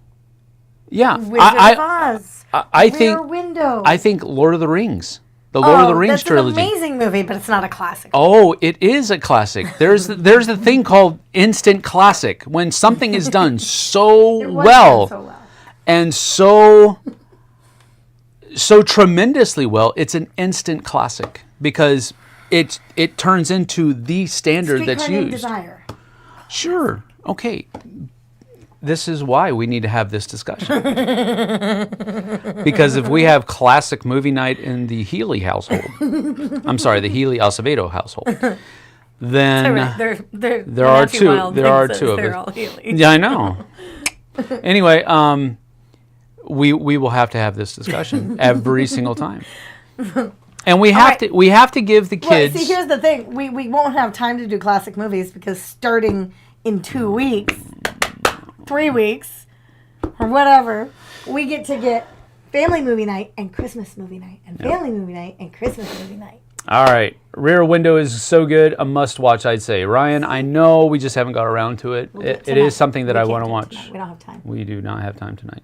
Yeah. Wizard of Oz, I Rear think Window. I think Lord of the Rings. The Lord of the Rings that's trilogy. an amazing movie, but it's not a classic. Oh, it is a classic. There's the thing called instant classic when something is done so It was well done so well. and so tremendously well. It's an instant classic because it turns into the standard that's Streetcar Named used. Desire. Sure. Okay. This is why we need to have this discussion. Because if we have classic movie night in the Healy household, I'm sorry, the Healy Acevedo household, then They're there are Matthew two. Wilde There are thinks two of they're us. all Healy. Yeah, I know. Anyway, we will have to have this discussion every single time, and we have to give the Well, kids. see, here's the thing. We won't have time to do classic movies because starting in 2 weeks, 3 weeks, or whatever, we get family movie night and Christmas movie night and family movie night and Christmas movie night. All right, Rear Window is so good, a must-watch, I'd say. Ryan, I know we just haven't got around to it. It is something that I want to watch. We don't have time. We do not have time tonight.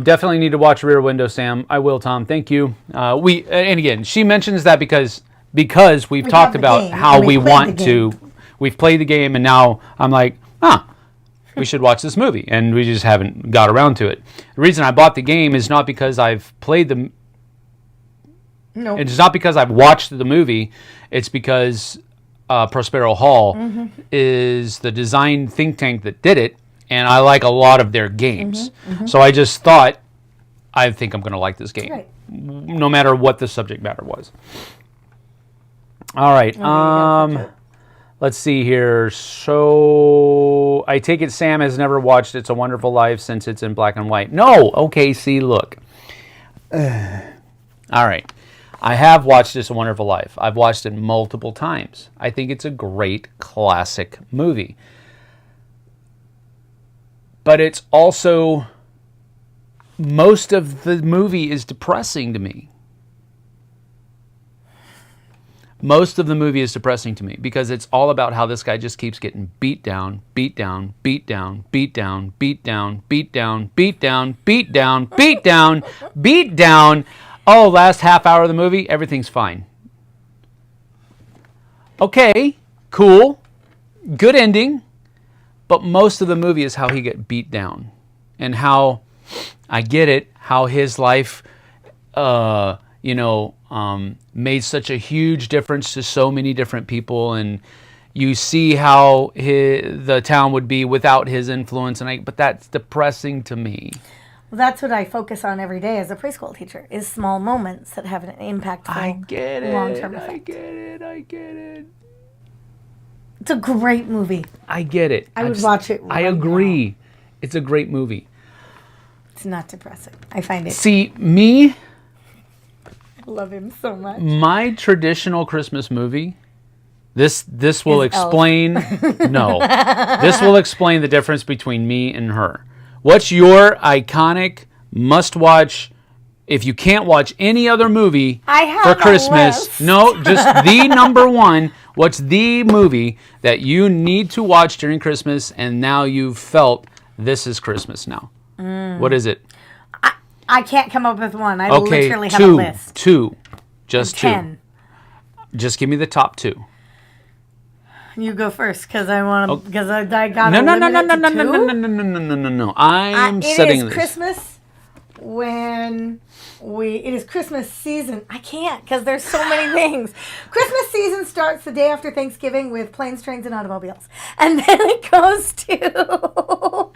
Definitely need to watch Rear Window, Sam. I will, Tom. Thank you. And again, she mentions that because we've talked about game, how and we we played want the to. We've played the game, and now I'm like, we should watch this movie, and we just haven't got around to it. The reason I bought the game is not because I've played the. No. It's not because I've watched the movie. It's because Prospero Hall is the design think tank that did it, and I like a lot of their games. So I just thought, I think I'm going to like this game, Right. no matter what the subject matter was. All right. Let's see here. So I take it Sam has never watched It's a Wonderful Life since it's in black and white. No. Okay. See, look. All right. I have watched It's a Wonderful Life. I've watched it multiple times. I think it's a great classic movie. But it's also, most of the movie is depressing to me. Most of the movie is depressing to me because it's all about how this guy just keeps getting beat down, beat down, beat down, beat down, beat down, beat down, beat down, beat down, beat down, beat down. Oh, last half hour of the movie, everything's fine. Okay, cool, good ending, but most of the movie is how he get beat down and how, I get it, how his life, made such a huge difference to so many different people, and you see how the town would be without his influence, but that's depressing to me. Well, that's what I focus on every day as a preschool teacher, is small moments that have an impactful long-term effect. I get it. It's a great movie. I get it. I would watch it I right agree. now. It's a great movie. It's not depressing. I find it. See, me, I love him so much. my traditional Christmas movie, this will Is explain, no, this will explain the difference between me and her. What's your iconic must-watch, if you can't watch any other movie I have for a Christmas? list. No, just the number one. What's the movie that you need to watch during Christmas and now you've felt this is Christmas now? What is it? I can't come up with one. I Okay, literally have a list. two. Just 10. two. Just give me the top two. You go first, because I want to. Because I got No. to I'm It setting is this. Christmas when it is Christmas season. I can't, because there's so many things. Christmas season starts the day after Thanksgiving with planes, trains, and automobiles, and then it goes to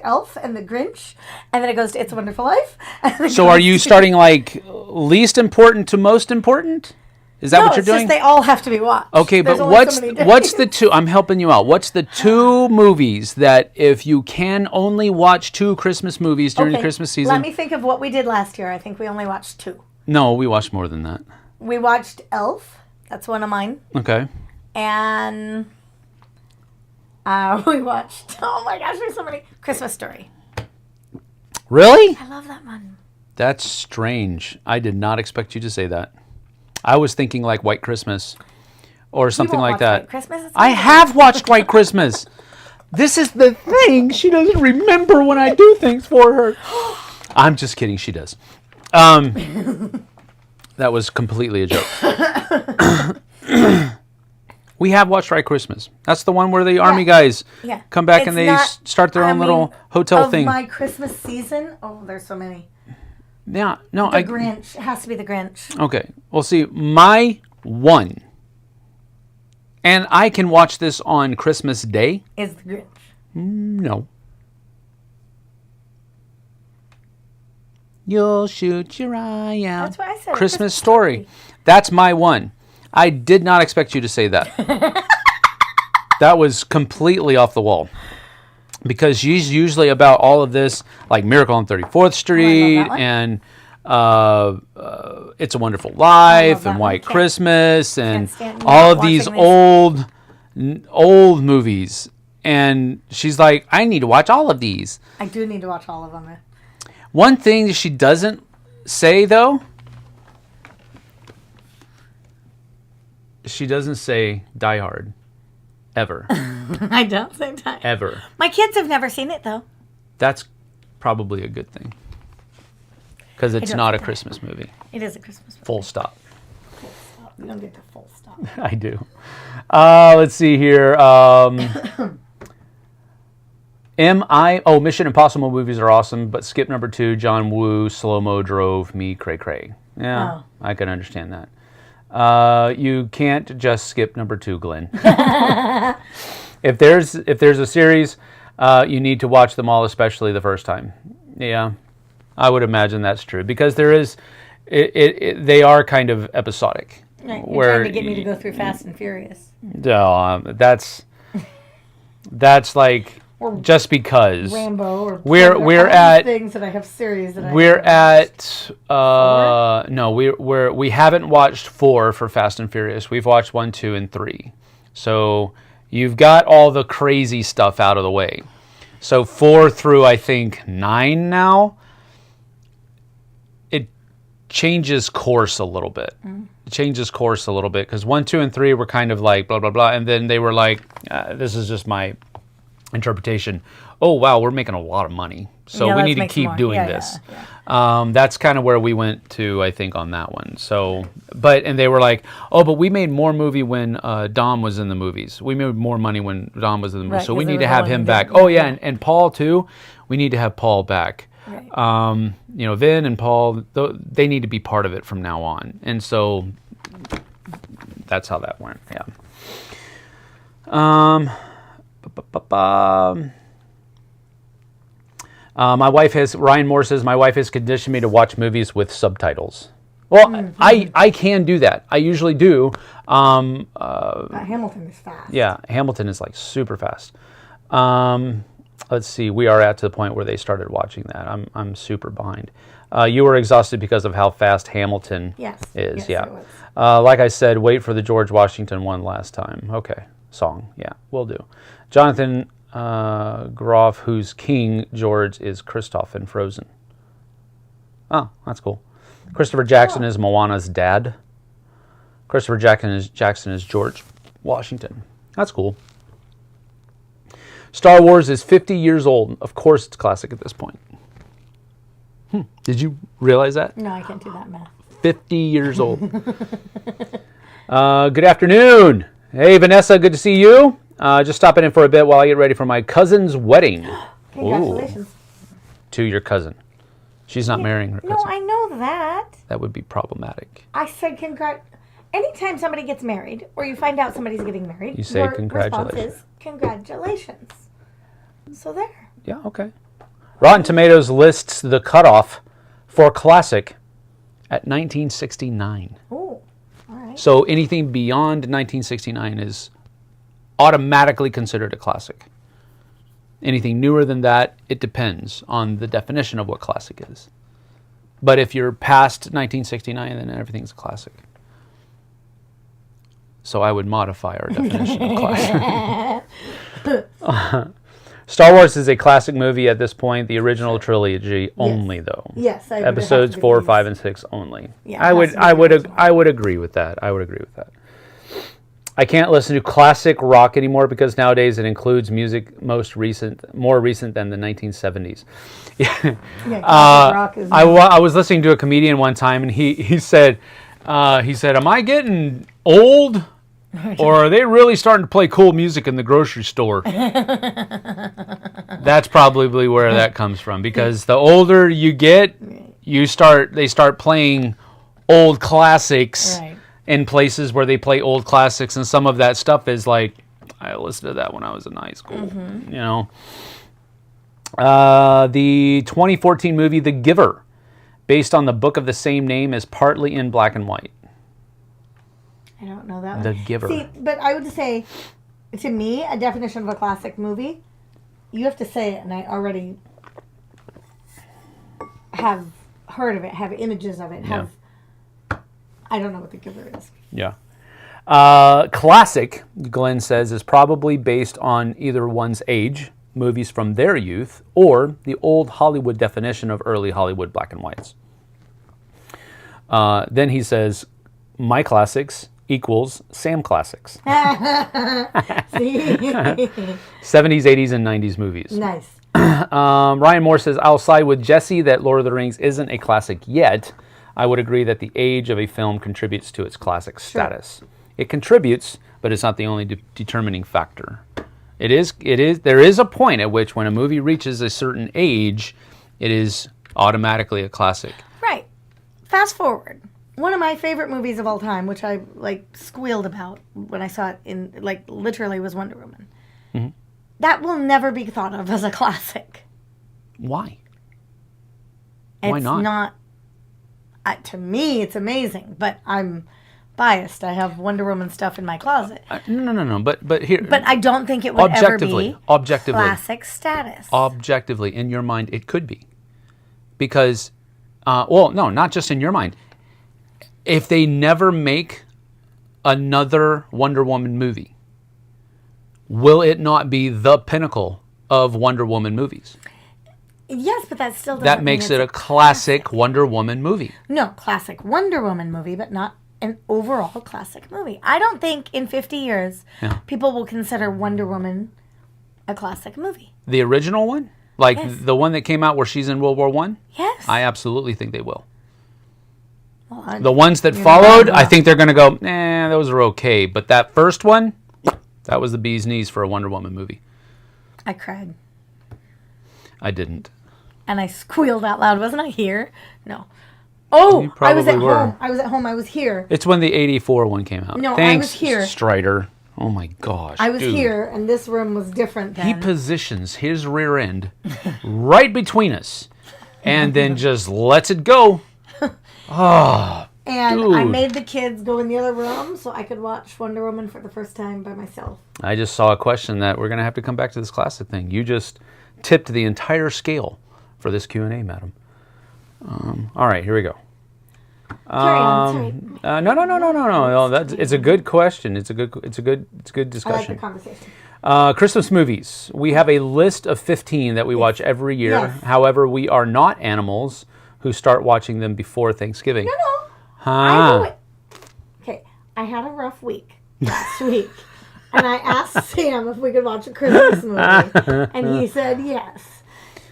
Elf and the Grinch, and then it goes to It's a Wonderful Life. and then it So are goes you to- starting like least important to most important? Is that No, what you're it's doing? just they all have to be watched. Okay, There's but only so many days. what's the two? I'm helping you out. What's the two movies that if you can only watch two Christmas movies during the Okay, Christmas season? Let me think of what we did last year. I think we only watched 2. No, we watched more than that. We watched Elf. That's one of mine. Okay. And We watched, oh my gosh, there's so many. Christmas Story. Really? I love that one. That's strange. I did not expect you to say that. I was thinking like White Christmas or something like that. White Christmas? I have watched White Christmas. This is the thing. She doesn't remember when I do things for her. I'm just kidding. She does. That was completely a joke. We have watched White Christmas. That's the one where the army guys come back and they start their own little hotel thing. My Christmas season. Oh, there's so many. Yeah, no, The Grinch. It has to be The Grinch. Okay. Well, see, my one, and I can watch this on Christmas Day. Is The Grinch. No. You'll shoot your eye out. That's what I said. Christmas Story. That's my one. I did not expect you to say that. That was completely off the wall. Because she's usually about all of this, like Miracle on 34th Street and It's a Wonderful Life and White Christmas and all of these old movies. And she's like, I need to watch all of these. I do need to watch all of them. One thing that she doesn't say, though, she doesn't say Die Hard. Ever. I don't say Die. Ever. My kids have never seen it, though. That's probably a good thing. Because it's not a Christmas movie. It is a Christmas movie. Full stop. Full stop. We don't get to full stop. I do. Let's see here. Mission Impossible movies are awesome, but skip number 2, John Woo, slow-mo drove me cray-cray. Yeah, I can understand that. You can't just skip number 2, Glenn. If there's a series, you need to watch them all, especially the first time. Yeah, I would imagine that's true because there is, they are kind of episodic. Right. You're trying to get me to go through Fast and Furious. No, that's like just because Rambo or we're at things that I have series that we're at no we haven't watched 4 for Fast and Furious. We've watched 1, 2, and 3. So you've got all the crazy stuff out of the way. So 4 through I think 9 now. It changes course a little bit. It changes course a little bit because 1, 2, and 3 were kind of like blah blah blah, and then they were like, this is just my interpretation. Oh wow, we're making a lot of money, so we need to keep doing this. Yeah. That's kind of where we went to, I think, on that one. So, and they were like, oh, but we made more movie when Dom was in the movies. We made more money when Dom was in the movies, so we need to have him back. Oh yeah, and Paul too. We need to have Paul back. Right. Vin and Paul, they need to be part of it from now on, and so that's how that went. Yeah. Ryan Moore says, my wife has conditioned me to watch movies with subtitles. Well, I can do that. I usually do. Hamilton is fast. Yeah, Hamilton is like super fast. Let's see. We are at to the point where they started watching that. I'm super behind. You were exhausted because of how fast Hamilton is. Yes, yeah. Like I said, wait for the George Washington one last time. Okay. Song. Yeah, will do. Jonathan Groff, whose King George is Kristoff in Frozen. Oh, that's cool. Christopher Jackson is Moana's dad. Christopher Jackson is George Washington. That's cool. Star Wars is 50 years old. Of course it's classic at this point. Did you realize that? No, I can't do that math. 50 years old. Good afternoon. Hey, Vanessa, good to see you. Just stopping in for a bit while I get ready for my cousin's wedding. Congratulations. To your cousin. She's not marrying her cousin. No, I know that. That would be problematic. I said anytime somebody gets married or you find out somebody's getting married, you say your congratulations. Response is congratulations. So there. Yeah, okay. Rotten Tomatoes lists the cutoff for classic at 1969. Oh, all right. So anything beyond 1969 is automatically considered a classic. Anything newer than that, it depends on the definition of what classic is. But if you're past 1969, then everything's a classic. So I would modify our definition of classic. Star Wars is a classic movie at this point. The original trilogy only, though. Yes, I would have to Episodes be 4, these. 5, and 6 only. Yeah, I it would, has to be I the would, original. I would agree with that. I would agree with that. I can't listen to classic rock anymore because nowadays it includes music more recent than the 1970s. Yeah, classic rock is I was listening to a comedian one time, and he said, "Am I getting old, or are they really starting to play cool music in the grocery store?" That's probably where that comes from, because the older you get, they start playing old classics. Right. In places where they play old classics, and some of that stuff is like, I listened to that when I was in high school, you know. The 2014 movie The Giver, based on the book of the same name, is partly in black and white. I don't know that The one. Giver. See, but I would say, to me, a definition of a classic movie, you have to say it, and I already have heard of it, have images of it, have... I don't know what The Giver is. Yeah. Classic, Glenn says, is probably based on either one's age, movies from their youth, or the old Hollywood definition of early Hollywood black and whites. Then he says, my classics equals Sam classics. See? 70s, 80s, and 90s movies. Nice. Ryan Moore says, I'll side with Jesse that Lord of the Rings isn't a classic yet. I would agree that the age of a film contributes to its classic status. It contributes, but it's not the only determining factor. There is a point at which when a movie reaches a certain age, it is automatically a classic. Right. Fast forward. One of my favorite movies of all time, which I squealed about when I saw it in literally, was Wonder Woman. Mm-hmm. That will never be thought of as a classic. Why? Why not? To me, it's amazing, but I'm biased. I have Wonder Woman stuff in my closet. No. But here. But I don't think it would ever be classic status. Objectively, in your mind, it could be, because, no, not just in your mind. If they never make another Wonder Woman movie, will it not be the pinnacle of Wonder Woman movies? Yes, but that still doesn't That mean makes it's it a classic Wonder Woman movie. No, classic Wonder Woman movie, but not an overall classic movie. I don't think in 50 years people will consider Wonder Woman a classic movie. The original one? Yes. The one that came out where she's in World War I? Yes. I absolutely think they will. Well, The ones that followed, I think they're going to go, those are okay. But that first one, that was the bee's knees for a Wonder Woman movie. I cried. I didn't. And I squealed out loud. Wasn't I here? No. Oh, You I was at probably were. home. I was at home. I was here. It's when the 84 one came out. No, I Thanks, was here. Strider. Oh my gosh. I was dude. here, and this room was different then. He positions his rear end right between us and then just lets it go. Oh, and dude. I made the kids go in the other room so I could watch Wonder Woman for the first time by myself. I just saw a question that we're going to have to come back to this classic thing. You just tipped the entire scale for this Q&A, madam. All right, here we go. Carry on. Sorry. No. It's a good question. It's a good I like discussion. the conversation. Christmas movies. We have a list of 15 that we watch every year. Yes. However, we are not animals who start watching them before Thanksgiving. No. Huh. I know it. Okay, I had a rough week last week, and I asked Sam if we could watch a Christmas movie, and he said yes.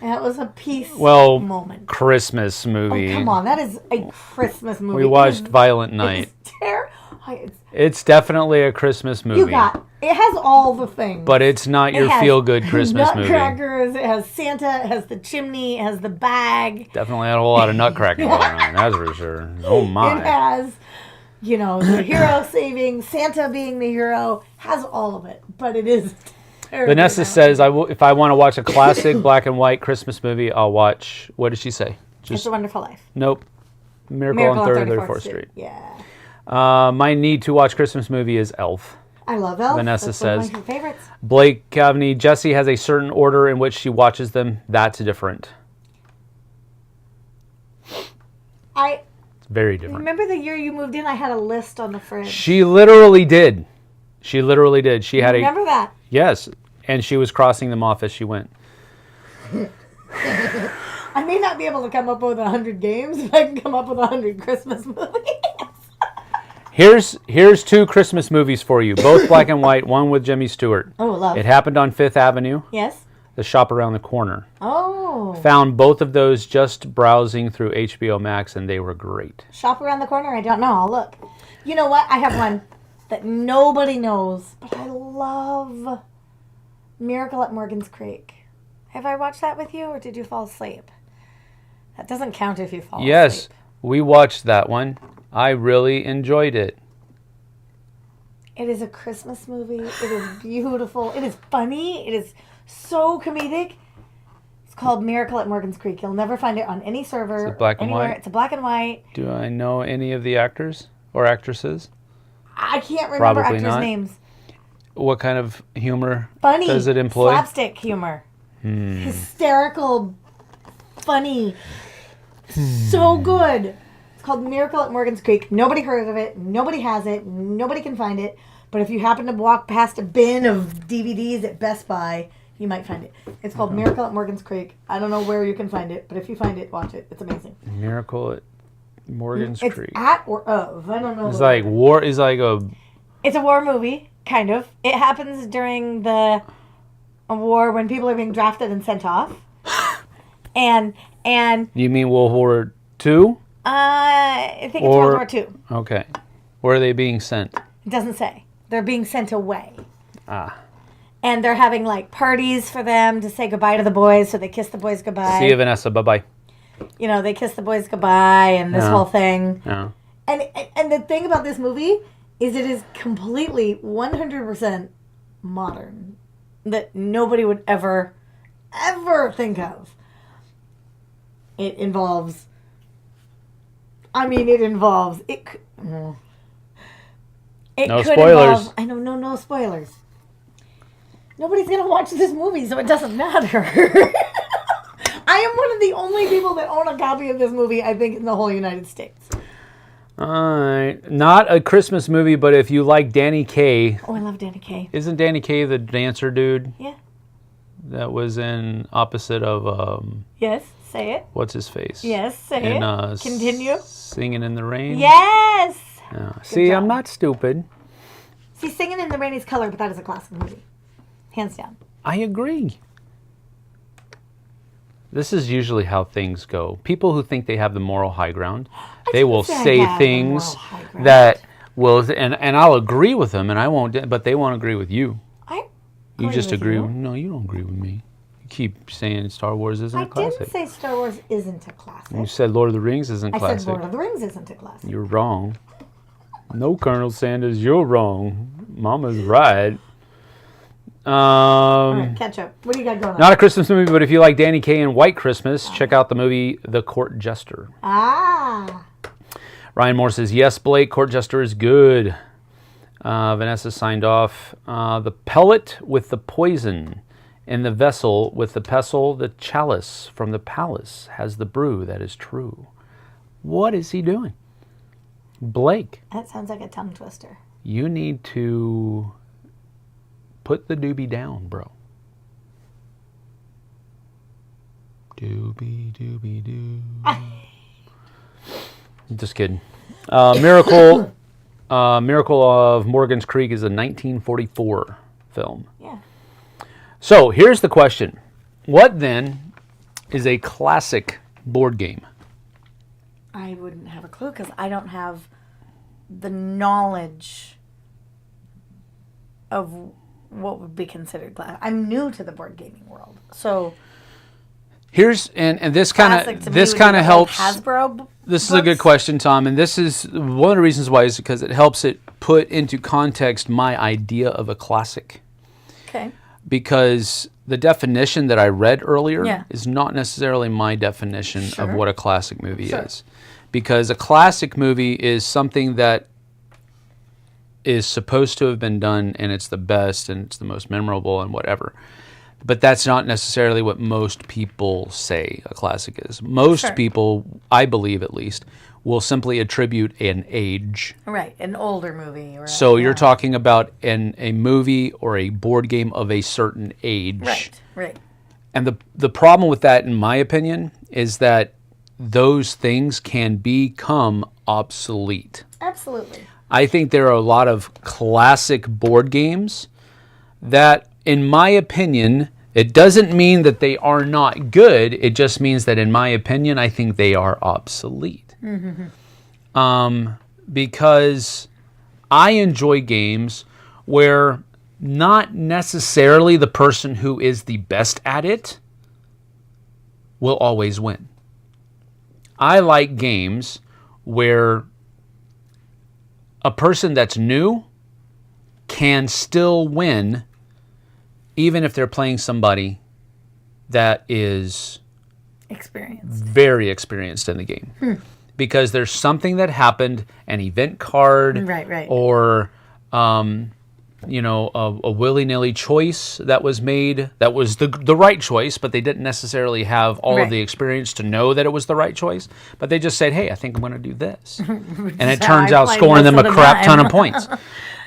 And that was a peace moment. Christmas movie. Oh, come on, that is a Christmas movie. We watched Violent Night. It's definitely a Christmas movie. It has all the things. But it's not your feel-good Christmas movie. Nutcrackers, it has Santa, it has the chimney, it has the bag. Definitely had a whole lot of nutcracking going on, that's for sure. Oh my. It has, the hero saving, Santa being the hero, has all of it. But it is terrible. Vanessa says, if I want to watch a classic black and white Christmas movie, I'll watch, what did she say? It's a Wonderful Life. Nope. Miracle on 34th Street. Yeah. My need to watch Christmas movie is Elf. I love Elf. Vanessa That's says. one of my favorites. Blake Cavney, Jessie has a certain order in which she watches them. That's different. It's very different. Remember the year you moved in? I had a list on the fridge. She literally did. She had Remember that? Yes. and she was crossing them off as she went. I may not be able to come up with 100 games, but I can come up with 100 Christmas movies. Here's 2 Christmas movies for you, both black and white, one with Jimmy Stewart. Oh, love. It Happened on Fifth Avenue. Yes. The Shop Around the Corner. Oh. Found both of those just browsing through HBO Max, and they were great. Shop Around the Corner? I don't know. I'll look. You know what? I have one that nobody knows, but I love. Miracle at Morgan's Creek. Have I watched that with you, or did you fall asleep? That doesn't count if you fall asleep. Yes, we watched that one. I really enjoyed it. It is a Christmas movie. It is beautiful. It is funny. It is so comedic. It's called Miracle at Morgan's Creek. You'll never find it on any server. Is it black and anywhere. white? It's a black and white. Do I know any of the actors or actresses? I can't remember Probably actors' not. names. What kind of humor Funny. does it employ? Slapstick humor. Hysterical. Funny. So good. It's called Miracle at Morgan's Creek. Nobody heard of it. Nobody has it. Nobody can find it. But if you happen to walk past a bin of DVDs at Best Buy, you might find it. It's called Miracle at Morgan's Creek. I don't know where you can find it, but if you find it, watch it. It's amazing. Miracle at Morgan's It's Creek. at or of. I don't know. It's like war. It's like a. It's a war movie, kind of. It happens during a war when people are being drafted and sent off. And You mean World War II? I think it's World War II. Okay. Where are they being sent? It doesn't say. They're being sent away. Ah. And they're having like parties for them to say goodbye to the boys, so they kiss the boys goodbye. See you, Vanessa. Bye-bye. You know, they kiss the boys goodbye and this whole thing. Yeah. And the thing about this movie is it is completely 100% modern that nobody would ever think of. It involves it No could spoilers. I know, no spoilers. Nobody's gonna watch this movie, so it doesn't matter. I am one of the only people that own a copy of this movie, I think, in the whole United States. Alright. Not a Christmas movie, but if you like Danny Kaye. Oh, I love Danny Kaye. Isn't Danny Kaye the dancer dude? Yeah. That was in opposite of Yes, say it. what's his face? Yes, say in, it. Continue. Singing in the Rain. Yes! Yeah. See, job. I'm not stupid. See, Singing in the Rain is color, but that is a classic movie. Hands down. I agree. This is usually how things go. People who think they have the moral high ground, they will say things that will, and I'll agree with them, and I won't, but they won't agree with you. You just agree. No, you don't agree with me. You keep saying Star Wars isn't a classic. I didn't say Star Wars isn't a classic. You said Lord of the Rings isn't classic. I said Lord of the Rings isn't a classic. You're wrong. No, Colonel Sanders, you're wrong. Mama's right. All right, catch up. What do you got going on? Not a Christmas movie, but if you like Danny Kaye and White Christmas, check out the movie The Court Jester. Ah. Ryan Moore says, yes, Blake, Court Jester is good. Vanessa signed off. The pellet with the poison, and the vessel with the pestle, the chalice from the palace has the brew that is true. What is he doing? Blake. That sounds like a tongue twister. You need to put the doobie down, bro. Doobie, doobie, doo. Just kidding. Miracle of Morgan's Creek is a 1944 film. Yeah. So here's the question. What then is a classic board game? I wouldn't have a clue because I don't have the knowledge of what would be considered classic. I'm new to the board gaming world, so Here's and this kind of helps. Hasbro. This is a good question, Tom, and this is one of the reasons why is because it helps it put into context my idea of a classic. Okay. Because the definition that I read earlier is not necessarily my definition of what a classic movie is. Because a classic movie is something that is supposed to have been done and it's the best and it's the most memorable and whatever. But that's not necessarily what most people say a classic is. Most people, I believe at least, will simply attribute an age. Right, an older movie. Or So you're talking about a movie or a board game of a certain age. Right. And the problem with that, in my opinion, is that those things can become obsolete. Absolutely. I think there are a lot of classic board games that, in my opinion, it doesn't mean that they are not good. It just means that, in my opinion, I think they are obsolete. Because I enjoy games where not necessarily the person who is the best at it will always win. I like games where a person that's new can still win even if they're playing somebody that is very experienced in the game. Because there's something that happened, an event card, or a willy-nilly choice that was made that was the right choice, but they didn't necessarily have all of the experience to know that it was the right choice. But they just said, hey, I think I'm going to do this. And it turns out scoring them a crap ton of points.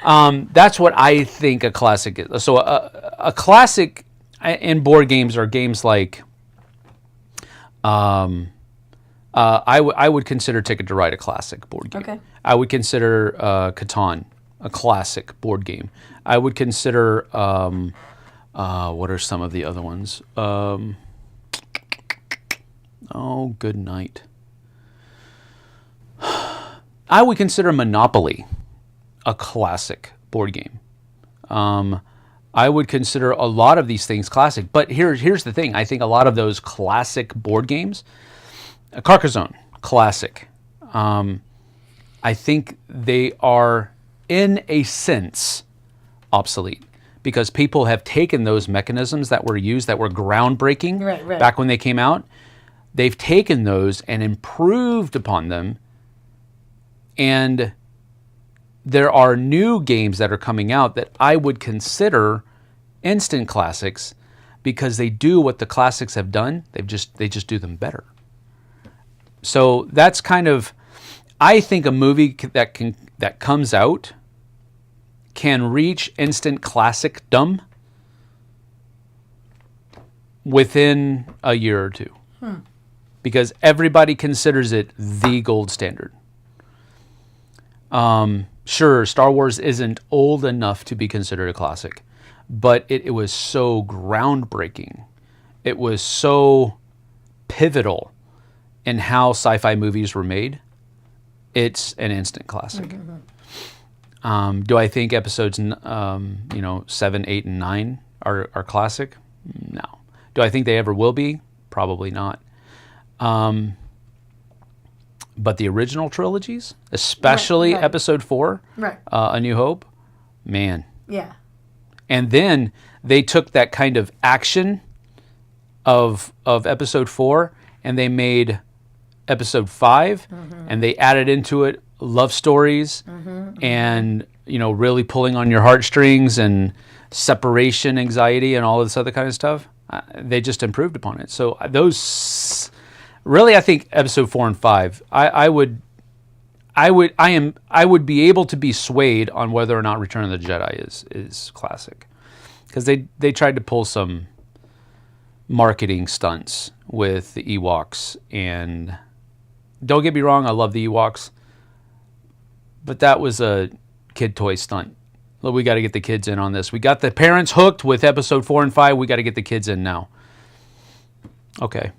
That's what I think a classic is. So a classic in board games are games like I would consider Ticket to Ride a classic board game. Okay. I would consider Catan a classic board game. I would consider what are some of the other ones? Good night. I would consider Monopoly a classic board game. I would consider a lot of these things classic. But here's the thing. I think a lot of those classic board games, Carcassonne, classic. I think they are, in a sense, obsolete. Because people have taken those mechanisms that were used, that were groundbreaking back when they came out. They've taken those and improved upon them. And there are new games that are coming out that I would consider instant classics because they do what the classics have done. They just do them better. So that's kind of, I think a movie that comes out can reach instant classic-dom within a year or two. Because everybody considers it the gold standard. Sure, Star Wars isn't old enough to be considered a classic, but it was so groundbreaking. It was so pivotal in how sci-fi movies were made. It's an instant classic. Do I think episodes 7, 8, and 9 are classic? No. Do I think they ever will be? Probably not. But the original trilogies, especially Episode 4, A New Hope, man. Yeah. And then they took that kind of action of Episode 4 and they made Episode 5 and they added into it love stories and, really pulling on your heartstrings and separation anxiety and all this other kind of stuff. They just improved upon it. So those... Really, I think Episode 4 and 5. I would be able to be swayed on whether or not Return of the Jedi is classic, because they tried to pull some marketing stunts with the Ewoks, and don't get me wrong, I love the Ewoks, but that was a kid toy stunt. Look, we got to get the kids in on this. We got the parents hooked with Episode 4 and 5. We got to get the kids in now. Okay.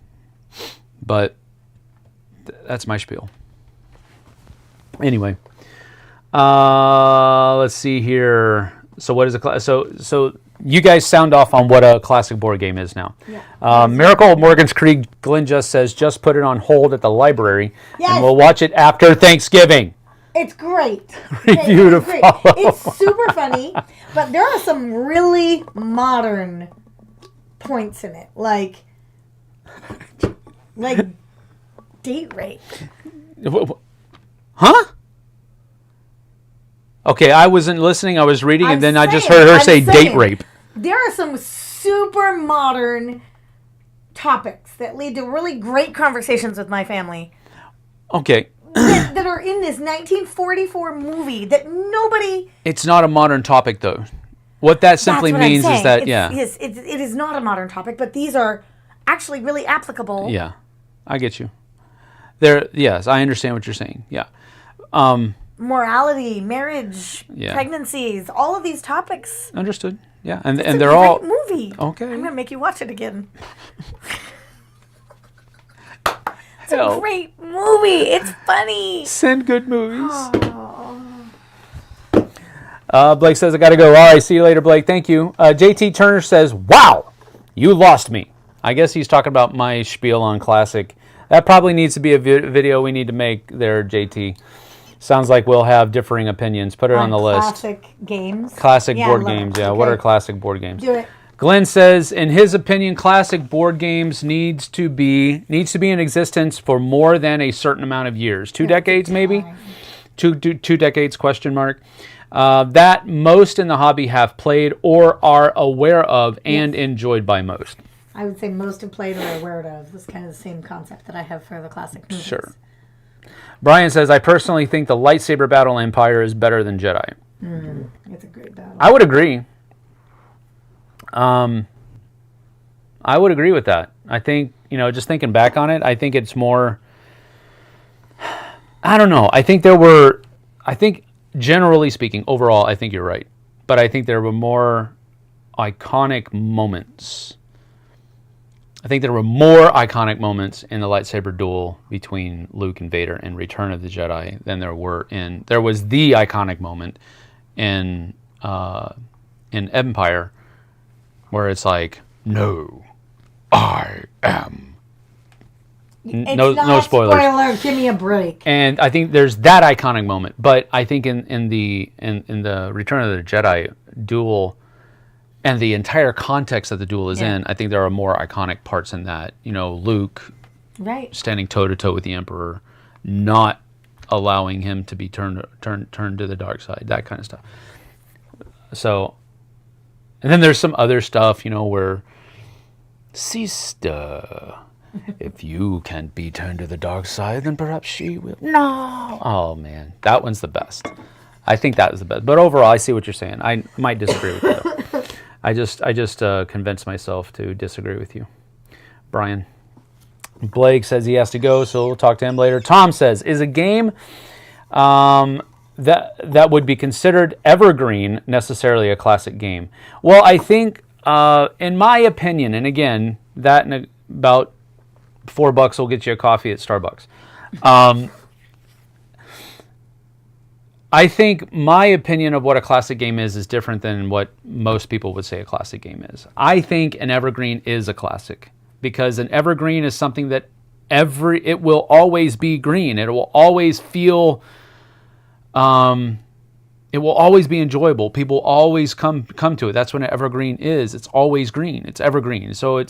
But that's my spiel. Anyway, let's see here. So what is a so you guys sound off on what a classic board game is now. Yeah. Miracle of Morgan's Creek, Glenn just says, just put it on hold at the library, and we'll watch it after Thanksgiving. It's great. Review to follow. It's super funny, but there are some really modern points in it, like date rape. Huh? Okay, I wasn't listening. I was reading, and then I just heard her say date rape. There are some super modern topics that lead to really great conversations with my family Okay. that are in this 1944 movie that nobody... It's not a modern topic, though. What that simply That's what means I'm is that, saying. It is not a modern topic, but these are actually really applicable. Yeah, I get you. Yes, I understand what you're saying. Yeah. Morality, marriage, Yeah. pregnancies, all of these topics. Understood. Yeah, and It's they're a all great movie. Okay. I'm gonna make you watch it again. It's Hell. a great movie. It's funny. Send good movies. Oh. Blake says, I got to go. All right, see you later, Blake. Thank you. JT Turner says, wow, you lost me. I guess he's talking about my spiel on Classic. That probably needs to be a video we need to make there, JT. Sounds like we'll have differing opinions. Put it on the list. Classic games. Classic Yeah, board I love it. games. Yeah, Okay. what are classic board games? Do it. Glenn says, in his opinion, classic board games needs to be in existence for more than a certain amount of years. 2 decades, maybe? Two decades, question mark. That most in the hobby have played or are aware of and enjoyed by most. I would say most have played or are aware of. This is kind of the same concept that I have for the classic movies. Sure. Brian says, I personally think the lightsaber battle Empire is better than Jedi. It's a great battle. I would agree. I would agree with that. I think, just thinking back on it, I think it's more, I don't know. I think generally speaking, overall, I think you're right. But I think there were more iconic moments. I think there were more iconic moments in the lightsaber duel between Luke and Vader in Return of the Jedi than there was the iconic moment in Empire, where it's like, no, I am. No spoilers. Spoiler, give me a break. And I think there's that iconic moment, but I think in the Return of the Jedi duel and the entire context that the duel is in, I think there are more iconic parts in that. Luke standing toe to toe with the Emperor, not allowing him to be turned to the dark side, that kind of stuff. So, and then there's some other stuff, where, sister, if you can't be turned to the dark side, then perhaps she will. No. Oh man, that one's the best. I think that is the best. But overall, I see what you're saying. I might disagree with that. I just convinced myself to disagree with you, Brian. Blake says he has to go, so we'll talk to him later. Tom says, is a game that would be considered evergreen necessarily a classic game? Well, I think, in my opinion, and again, that in about $4 will get you a coffee at Starbucks. I think my opinion of what a classic game is different than what most people would say a classic game is. I think an evergreen is a classic because an evergreen is something that it will always be green. It will always feel, it will always be enjoyable. People always come to it. That's what an evergreen is. It's always green. It's evergreen. So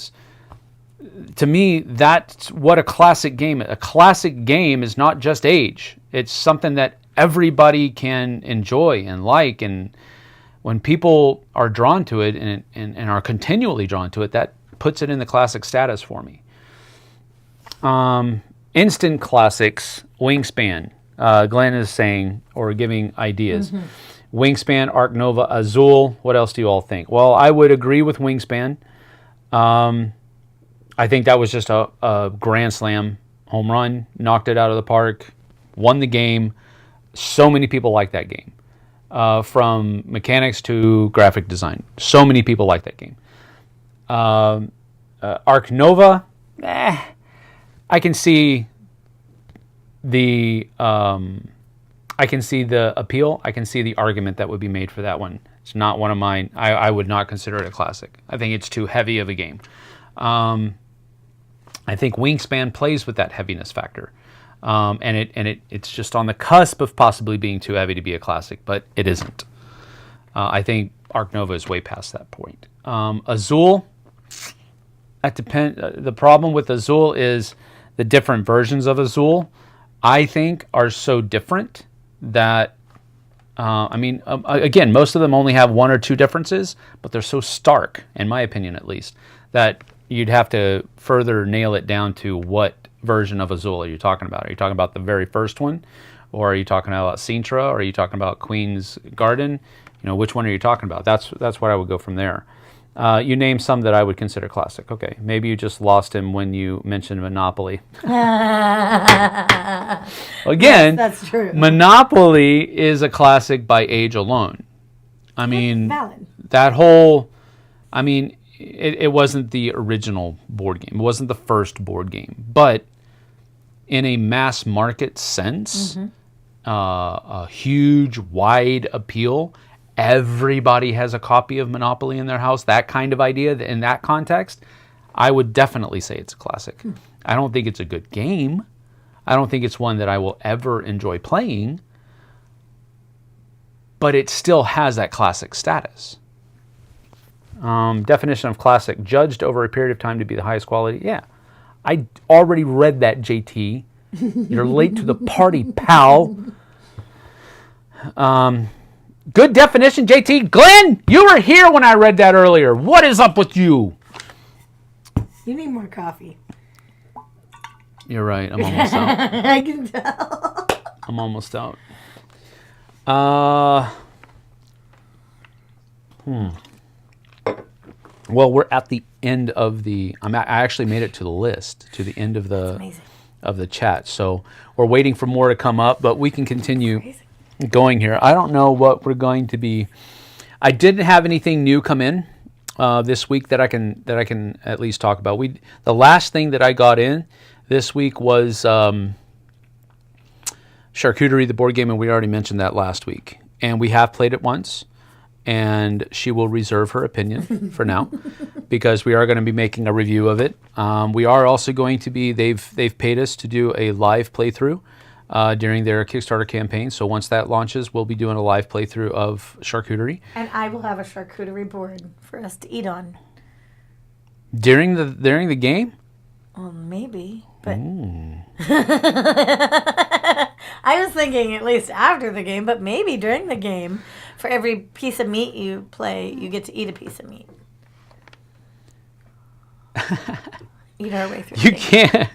to me, that's what a classic game is. A classic game is not just age. It's something that everybody can enjoy and like, and when people are drawn to it and are continually drawn to it, that puts it in the classic status for me. Instant classics, Wingspan. Glenn is saying, or giving ideas. Mm-hmm. Wingspan, Arc Nova, Azul. What else do you all think? Well, I would agree with Wingspan. I think that was just a grand slam home run, knocked it out of the park, won the game. So many people like that game, from mechanics to graphic design. So many people like that game. Arc Nova, I can see the appeal. I can see the argument that would be made for that one. It's not one of mine. I would not consider it a classic. I think it's too heavy of a game. I think Wingspan plays with that heaviness factor. And it's just on the cusp of possibly being too heavy to be a classic, but it isn't. I think Arc Nova is way past that point. Azul, the problem with Azul is the different versions of Azul, I think, are so different that Again, most of them only have one or two differences, but they're so stark, in my opinion at least, that you'd have to further nail it down to what version of Azul are you talking about. Are you talking about the very first one? Or are you talking about Sintra? Or are you talking about Queen's Garden? Which one are you talking about? That's what I would go from there. You named some that I would consider classic. Okay, maybe you just lost him when you mentioned Monopoly. Again, that's true. Monopoly is a classic by age alone. I mean, valid. That whole, it wasn't the original board game. It wasn't the first board game. But in a mass market sense, a huge, wide appeal, everybody has a copy of Monopoly in their house, that kind of idea, in that context, I would definitely say it's a classic. I don't think it's a good game. I don't think it's one that I will ever enjoy playing, but it still has that classic status. Definition of classic, judged over a period of time to be the highest quality. Yeah, I already read that, JT. You're late to the party, pal. Good definition, JT. Glenn, you were here when I read that earlier. What is up with you? You need more coffee. You're right. I'm almost out. I can tell. I'm almost out. Well, we're at the end of the... I actually made it to the list, to the end of the chat. So we're waiting for more to come up, but we can continue going here. I don't know what we're going to be. I didn't have anything new come in this week that I can at least talk about. The last thing that I got in this week was Charcuterie, the board game, and we already mentioned that last week. And we have played it once, and she will reserve her opinion for now because we are going to be making a review of it. We are also going to be, they've paid us to do a live playthrough during their Kickstarter campaign. So once that launches, we'll be doing a live playthrough of Charcuterie. And I will have a charcuterie board for us to eat on. During the game? Well, maybe, but I was thinking at least after the game, but maybe during the game. For every piece of meat you play, you get to eat a piece of meat. Eat our way through. You can't.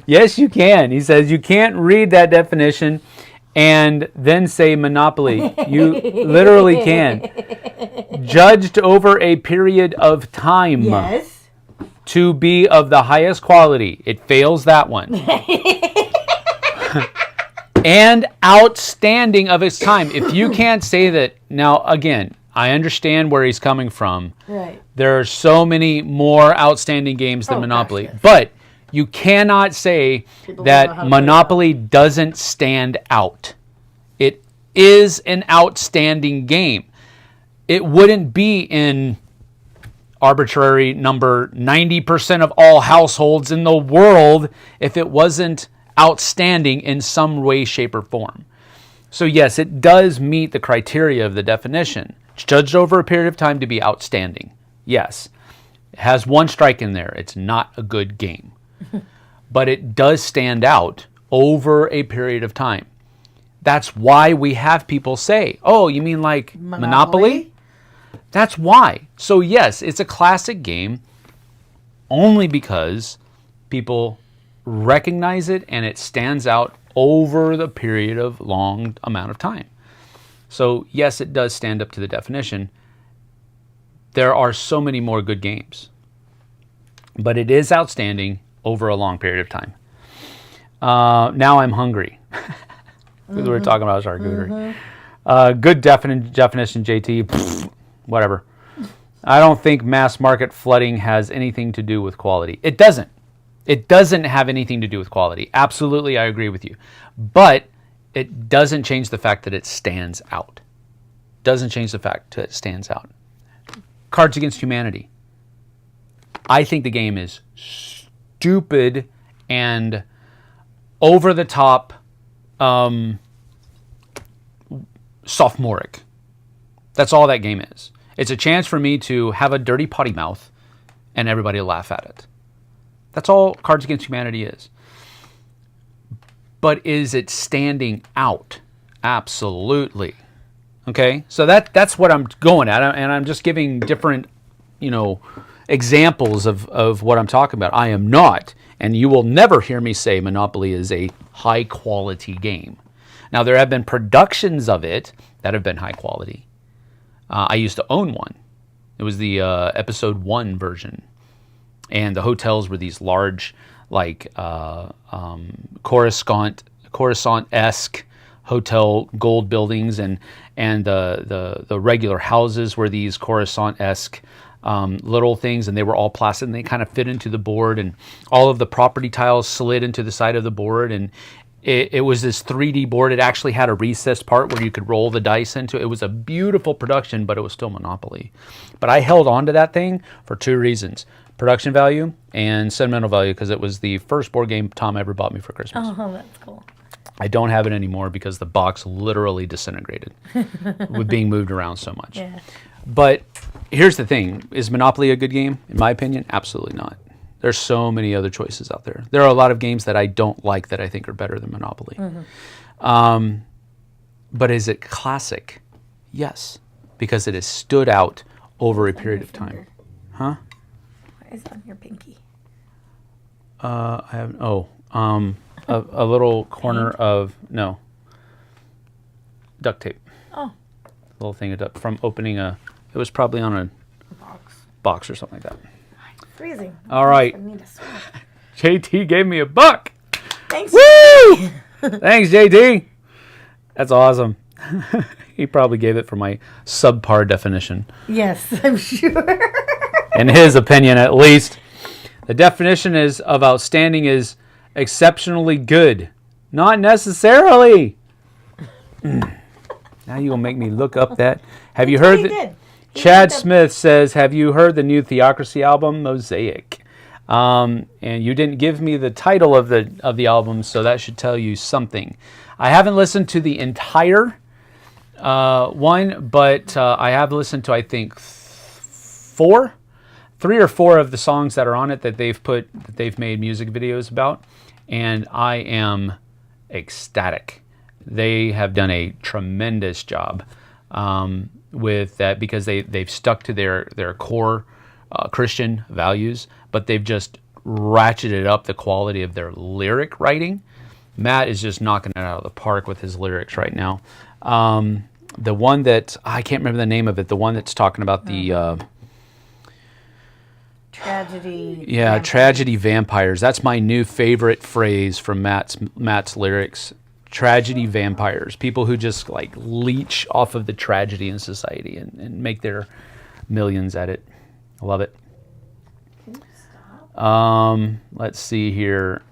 Yes, you can. He says you can't read that definition and then say Monopoly. You literally can. Judged over a period of time. Yes. To be of the highest quality. It fails that one. And outstanding of its time. If you can't say that, now again, I understand where he's coming from. Right. There are so many more outstanding games than Monopoly. Gosh, yes. But you cannot say that Monopoly doesn't stand out. It is an outstanding game. It wouldn't be in arbitrary number 90% of all households in the world if it wasn't outstanding in some way, shape, or form. So yes, it does meet the criteria of the definition. It's judged over a period of time to be outstanding. Yes. It has one strike in there. It's not a good game. But it does stand out over a period of time. That's why we have people say, oh, you mean like Monopoly? That's why. So yes, it's a classic game only because people recognize it and it stands out over the period of long amount of time. So yes, it does stand up to the definition. There are so many more good games, but it is outstanding over a long period of time. Now I'm hungry. We were talking about charcuterie. Good definition, JT. Pfft, whatever. I don't think mass market flooding has anything to do with quality. It doesn't. It doesn't have anything to do with quality. Absolutely, I agree with you. But it doesn't change the fact that it stands out. Doesn't change the fact that it stands out. Cards Against Humanity. I think the game is stupid and over the top sophomoric. That's all that game is. It's a chance for me to have a dirty potty mouth and everybody laugh at it. That's all Cards Against Humanity is. But is it standing out? Absolutely. Okay, so that's what I'm going at, and I'm just giving different, examples of what I'm talking about. I am not, and you will never hear me say Monopoly is a high quality game. Now, there have been productions of it that have been high quality. I used to own one. It was the episode 1 version, and the hotels were these large, like Coruscant-esque hotel gold buildings, and the regular houses were these Coruscant-esque little things, and they were all plastic, and they kind of fit into the board, and all of the property tiles slid into the side of the board, and it was this 3D board. It actually had a recessed part where you could roll the dice into. It was a beautiful production, but it was still Monopoly. But I held on to that thing for 2 reasons: production value and sentimental value, because it was the first board game Tom ever bought me for Christmas. Oh, that's cool. I don't have it anymore because the box literally disintegrated with being moved around so much. Yeah. But here's the thing. Is Monopoly a good game? In my opinion, absolutely not. There's so many other choices out there. There are a lot of games that I don't like that I think are better than Monopoly. But is it classic? Yes, because it has stood out over a period of time. Huh? What is on your pinky? I have a little corner of duct tape. Oh. Little thing of duct from opening it was probably on a box or something like that. Freezing. All right. I need a sweat. JT gave me a buck. Thanks. Woo! Thanks, JT. That's awesome. He probably gave it for my subpar definition. Yes, I'm sure. In his opinion, at least. The definition of outstanding is exceptionally good. Not necessarily. Now you're going to make me look up that. Have you heard that? Chad Smith says, have you heard the new Theocracy album, Mosaic? And you didn't give me the title of the album, so that should tell you something. I haven't listened to the entire one, but I have listened to, I think, 3 or 4 of the songs that are on it that they've made music videos about, and I am ecstatic. They have done a tremendous job with that, because they've stuck to their core Christian values, but they've just ratcheted up the quality of their lyric writing. Matt is just knocking it out of the park with his lyrics right now. The one that, I can't remember the name of it, the one that's talking about the... Tragedy. Yeah, vampires. Tragedy vampires. That's my new favorite phrase from Matt's lyrics. Tragedy vampires. People who just like leech off of the tragedy in society and make their millions at it. I love it. Can you stop? Let's see here.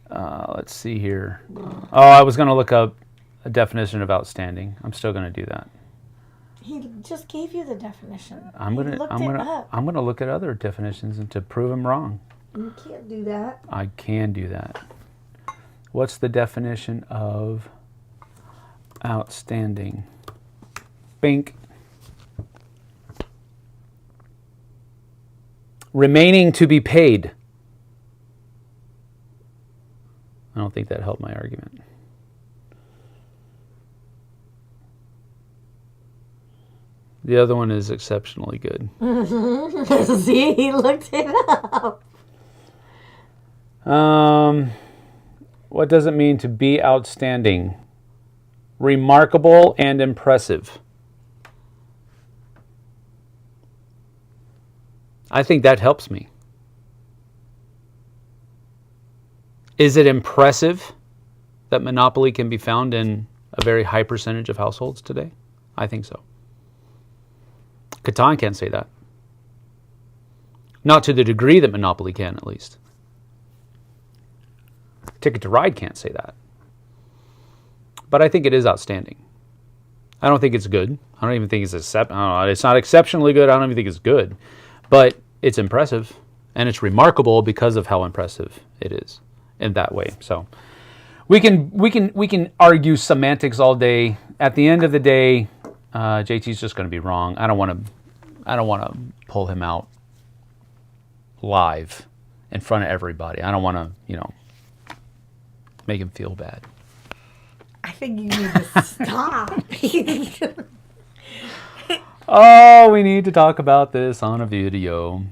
Let's see here. Oh, I was going to look up a definition of outstanding. I'm still going to do that. He just gave you the definition. I'm going to look at other definitions and to prove him wrong. You can't do that. I can do that. What's the definition of outstanding? Bink. Remaining to be paid. I don't think that helped my argument. The other one is exceptionally good. See, he looked it up. What does it mean to be outstanding? Remarkable and impressive. I think that helps me. Is it impressive that Monopoly can be found in a very high percentage of households today? I think so. Catan can't say that. Not to the degree that Monopoly can, at least. Ticket to Ride can't say that. But I think it is outstanding. I don't think it's good. I don't even think it's it's not exceptionally good. I don't even think it's good. But it's impressive. And it's remarkable because of how impressive it is in that way. So we can argue semantics all day. At the end of the day, JT's just going to be wrong. I don't want to pull him out live in front of everybody. I don't want to, Make him feel bad. I think you need to stop. Oh, we need to talk about this on a video.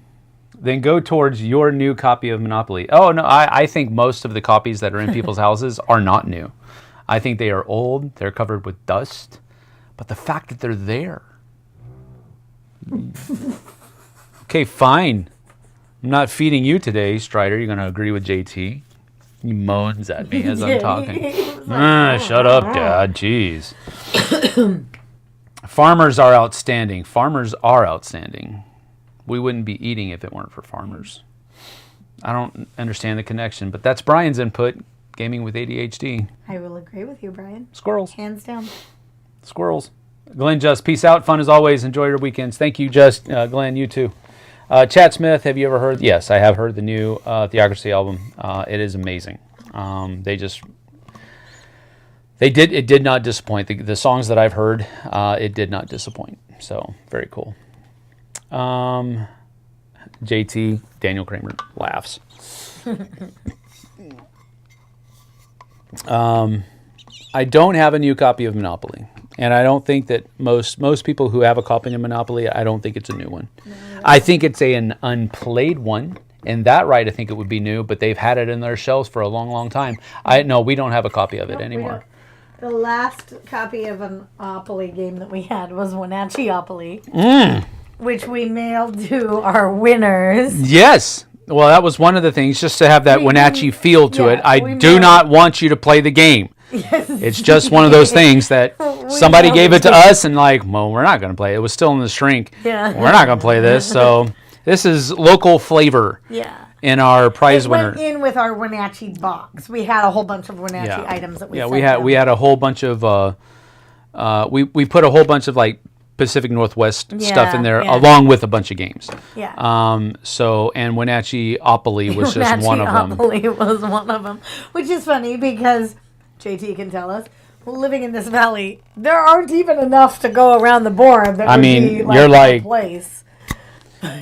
Then go towards your new copy of Monopoly. Oh, no, I think most of the copies that are in people's houses are not new. I think they are old. They're covered with dust. But the fact that they're there. Okay, fine. I'm not feeding you today, Strider. You're going to agree with JT. He moans at me as I'm talking. Shut up, Dad. Jeez. Farmers are outstanding. Farmers are outstanding. We wouldn't be eating if it weren't for farmers. I don't understand the connection, but that's Brian's input. Gaming with ADHD. I will agree with you, Brian. Squirrels. Hands down. Squirrels. Glenn Just, peace out. Fun as always. Enjoy your weekends. Thank you, Just. Glenn, you too. Chad Smith, have you ever heard? Yes, I have heard the new Theocracy album. It is amazing. It did not disappoint. The songs that I've heard, it did not disappoint. So, very cool. JT, Daniel Kramer laughs. I don't have a new copy of Monopoly. And I don't think that most people who have a copy of Monopoly, I don't think it's a new one. No. I think it's an unplayed one. And that right, I think it would be new, but they've had it in their shelves for a long, long time. No, we don't have a copy of it anymore. The last copy of an Monopoly game that we had was Wenatchee-opoly, which we mailed to our winners. Yes. Well, that was one of the things, just to have that Wenatchee feel to it. I do not want you to play the game. Yes. It's just one of those things that somebody gave it to us and well, we're not going to play it. It was still in the shrink. Yeah. We're not going to play this. So this is local flavor. Yeah. In our prize winner. It went in with our Wenatchee box. We had a whole bunch of Wenatchee items that we we had a whole bunch of we put a whole bunch of Pacific Northwest stuff in there along with a bunch of games. Yeah. And Wenatchee-opoly was just one of them. Wenatchee-opoly was one of them, which is funny because JT can tell us, living in this valley, there aren't even enough to go around the board. That you're a place.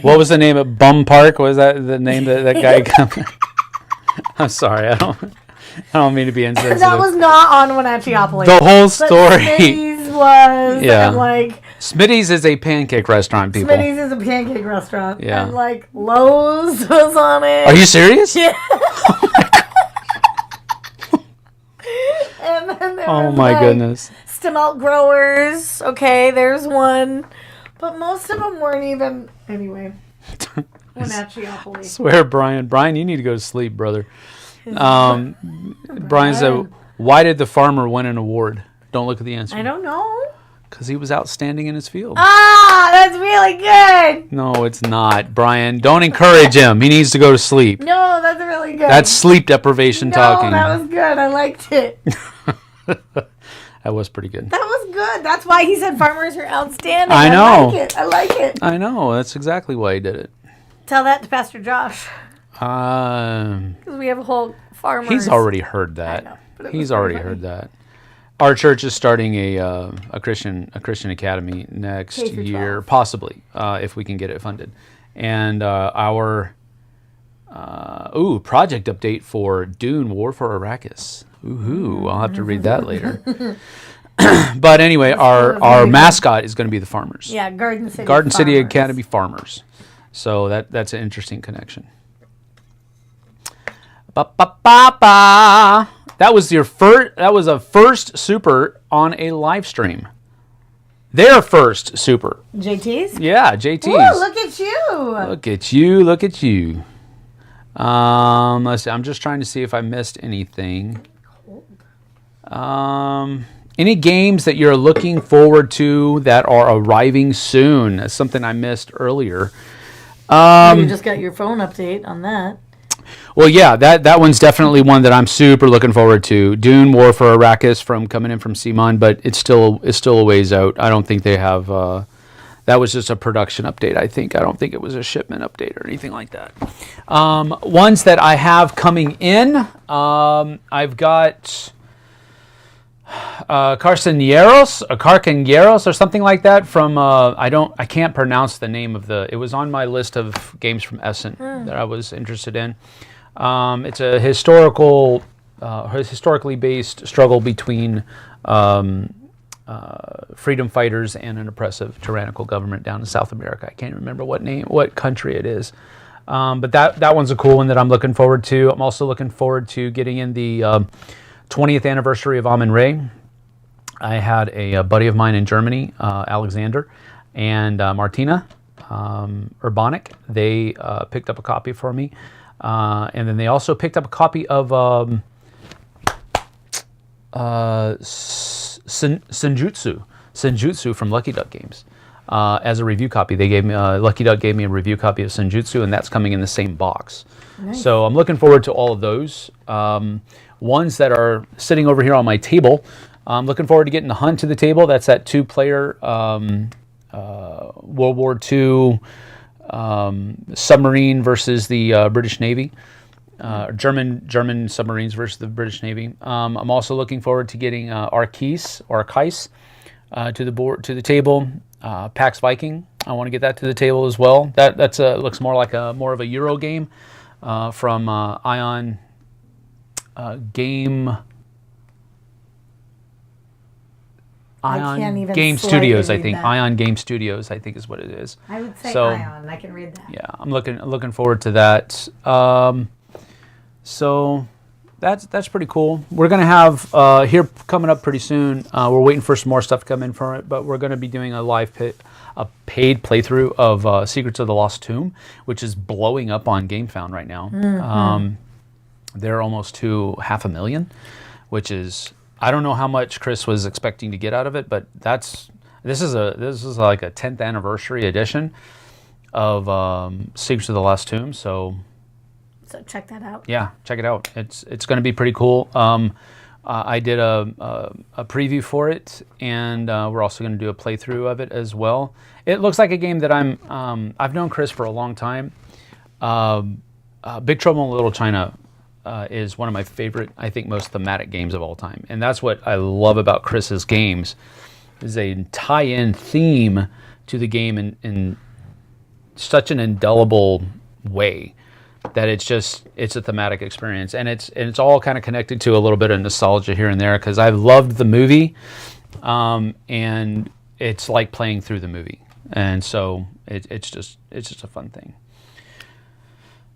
What was the name of Bum Park? Was that the name that guy? I'm sorry, I don't mean to be insensitive. That was not on Wenatchee-opoly. The whole story. Smitty's was, and Smitty's is a pancake restaurant, people. Smitty's is a pancake restaurant. Yeah. And Lowe's was on it. Are you serious? Yeah. And then there was goodness. Stemelt Growers. Okay, there's one. But most of them weren't even... Anyway. Wenatchee-opoly. Swear, Brian, you need to go to sleep, brother. Brian said, why did the farmer win an award? Don't look at the answer. I don't know. Because he was outstanding in his field. Ah, that's really good. No, it's not. Brian, don't encourage him. He needs to go to sleep. No, that's really good. That's sleep deprivation talking. No, that was good. I liked it. That was pretty good. That was good. That's why he said farmers are outstanding. I know. I like it. I know. That's exactly why he did it. Tell that to Pastor Josh. Because we have a whole farmers. He's already heard that. I know, he's already heard that. Our church is starting a Christian Academy next year, possibly, if we can get it funded. And our project update for Dune: War for Arrakis. Ooh, I'll have to read that later. But anyway, our mascot is going to be the farmers. Yeah, Garden City Academy Farmers. So that's an interesting connection. Ba-ba-ba-ba. That was a first super on a live stream. Their first super. JT's? Yeah, JT's. Ooh, look at you. Look at you. Let's see. I'm just trying to see if I missed anything. Any games that you're looking forward to that are arriving soon? That's something I missed earlier. You just got your phone update on that. Well, yeah, that one's definitely one that I'm super looking forward to. Dune: War for Arrakis coming in from CMON, but it's still a ways out. I don't think they have. That was just a production update, I think. I don't think it was a shipment update or anything like that. Ones that I have coming in, I've got Carcañeros or something like that from I can't pronounce the name of it was on my list of games from Essen that I was interested in. It's a historical historically based struggle between freedom fighters and an oppressive tyrannical government down in South America. I can't remember what country it is. But that one's a cool one that I'm looking forward to. I'm also looking forward to getting in the 20th anniversary of Amun Re. I had a buddy of mine in Germany, Alexander, and Martina Urbanic. They picked up a copy for me. And then they also picked up a copy of Senjutsu from Lucky Duck Games. As a review copy. They gave me Lucky Duck gave me a review copy of Senjutsu, and that's coming in the same box. Nice. So I'm looking forward to all of those. Ones that are sitting over here on my table. I'm looking forward to getting the Hunt to the table. That's that 2-player World War II submarine versus the British Navy. German submarines versus the British Navy. I'm also looking forward to getting Arceus to the table. Pax Viking, I want to get that to the table as well. That's looks more like more of a Euro game from Ion Game Studios. I think Ion Game Studios, I think is what it is. I would say Ion. I can read that. Yeah, I'm looking forward to that. So that's pretty cool. We're going to have, here coming up pretty soon, we're waiting for some more stuff to come in for it, but we're going to be doing a paid playthrough of Secrets of the Lost Tomb, which is blowing up on GameFound right now. Mm-hmm. They're almost to 500,000, which is, I don't know how much Chris was expecting to get out of it, but this is like a 10th anniversary edition of Secrets of the Lost Tomb, so check that out. Yeah, check it out. It's going to be pretty cool. I did a preview for it, and we're also going to do a playthrough of it as well. It looks like a game that I've known Chris for a long time. Big Trouble in Little China is one of my favorite, I think, most thematic games of all time, and that's what I love about Chris's games. Is a tie-in theme to the game in such an indelible way that it's a thematic experience, and it's all kind of connected to a little bit of nostalgia here and there, because I've loved the movie, and it's like playing through the movie, and so it's just a fun thing.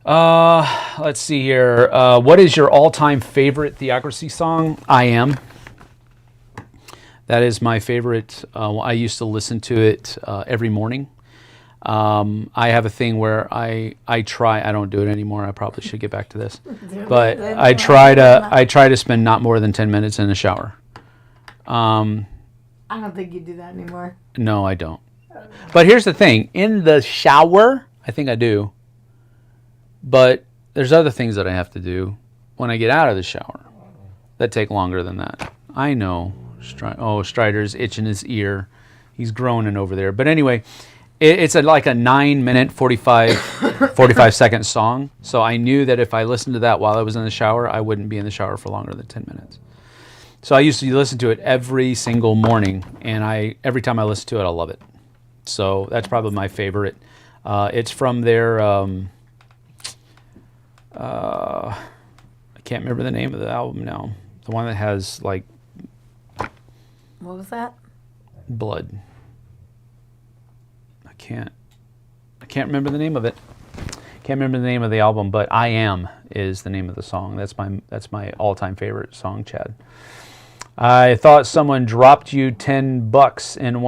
Let's see here. What is your all-time favorite Theocracy song? I Am. That is my favorite. I used to listen to it every morning. I have a thing where I try. I don't do it anymore. I probably should get back to this, but I try to spend not more than 10 minutes in the shower. I don't think you do that anymore. No, I don't. But here's the thing: in the shower, I think I do. But there's other things that I have to do when I get out of the shower that take longer than that. I know. Strider's itching his ear. He's groaning over there. But anyway. It's like a 9-minute, 45-second song. So I knew that if I listened to that while I was in the shower, I wouldn't be in the shower for longer than 10 minutes. So I used to listen to it every single morning, and every time I listen to it, I love it. So that's probably my favorite. It's from their, I can't remember the name of the album now. The one that has like... What was that? Blood. I can't remember the name of it. Can't remember the name of the album, but I Am is the name of the song. That's my all-time favorite song, Chad. I thought someone dropped you $10 in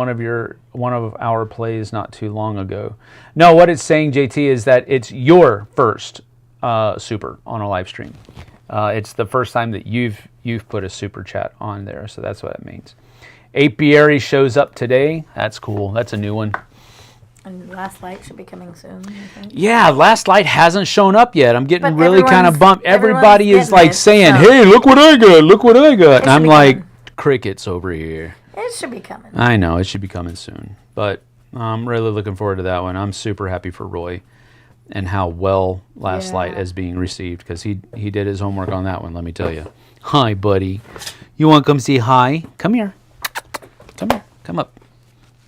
one of our plays not too long ago. No, what it's saying, JT, is that it's your first super on a live stream. It's the first time that you've put a super chat on there, so that's what it means. Apiary shows up today. That's cool. That's a new one. And Last Light should be coming soon, I think. Yeah, Last Light hasn't shown up yet. I'm getting really kind of bummed. Everybody is like saying, hey, look what I got. And I'm like, crickets over here. It should be coming. I know, it should be coming soon. But I'm really looking forward to that one. I'm super happy for Roy and how well Last Light is being received, because he did his homework on that one, let me tell you. Hi, buddy. You want to come say hi? Come here. Come up.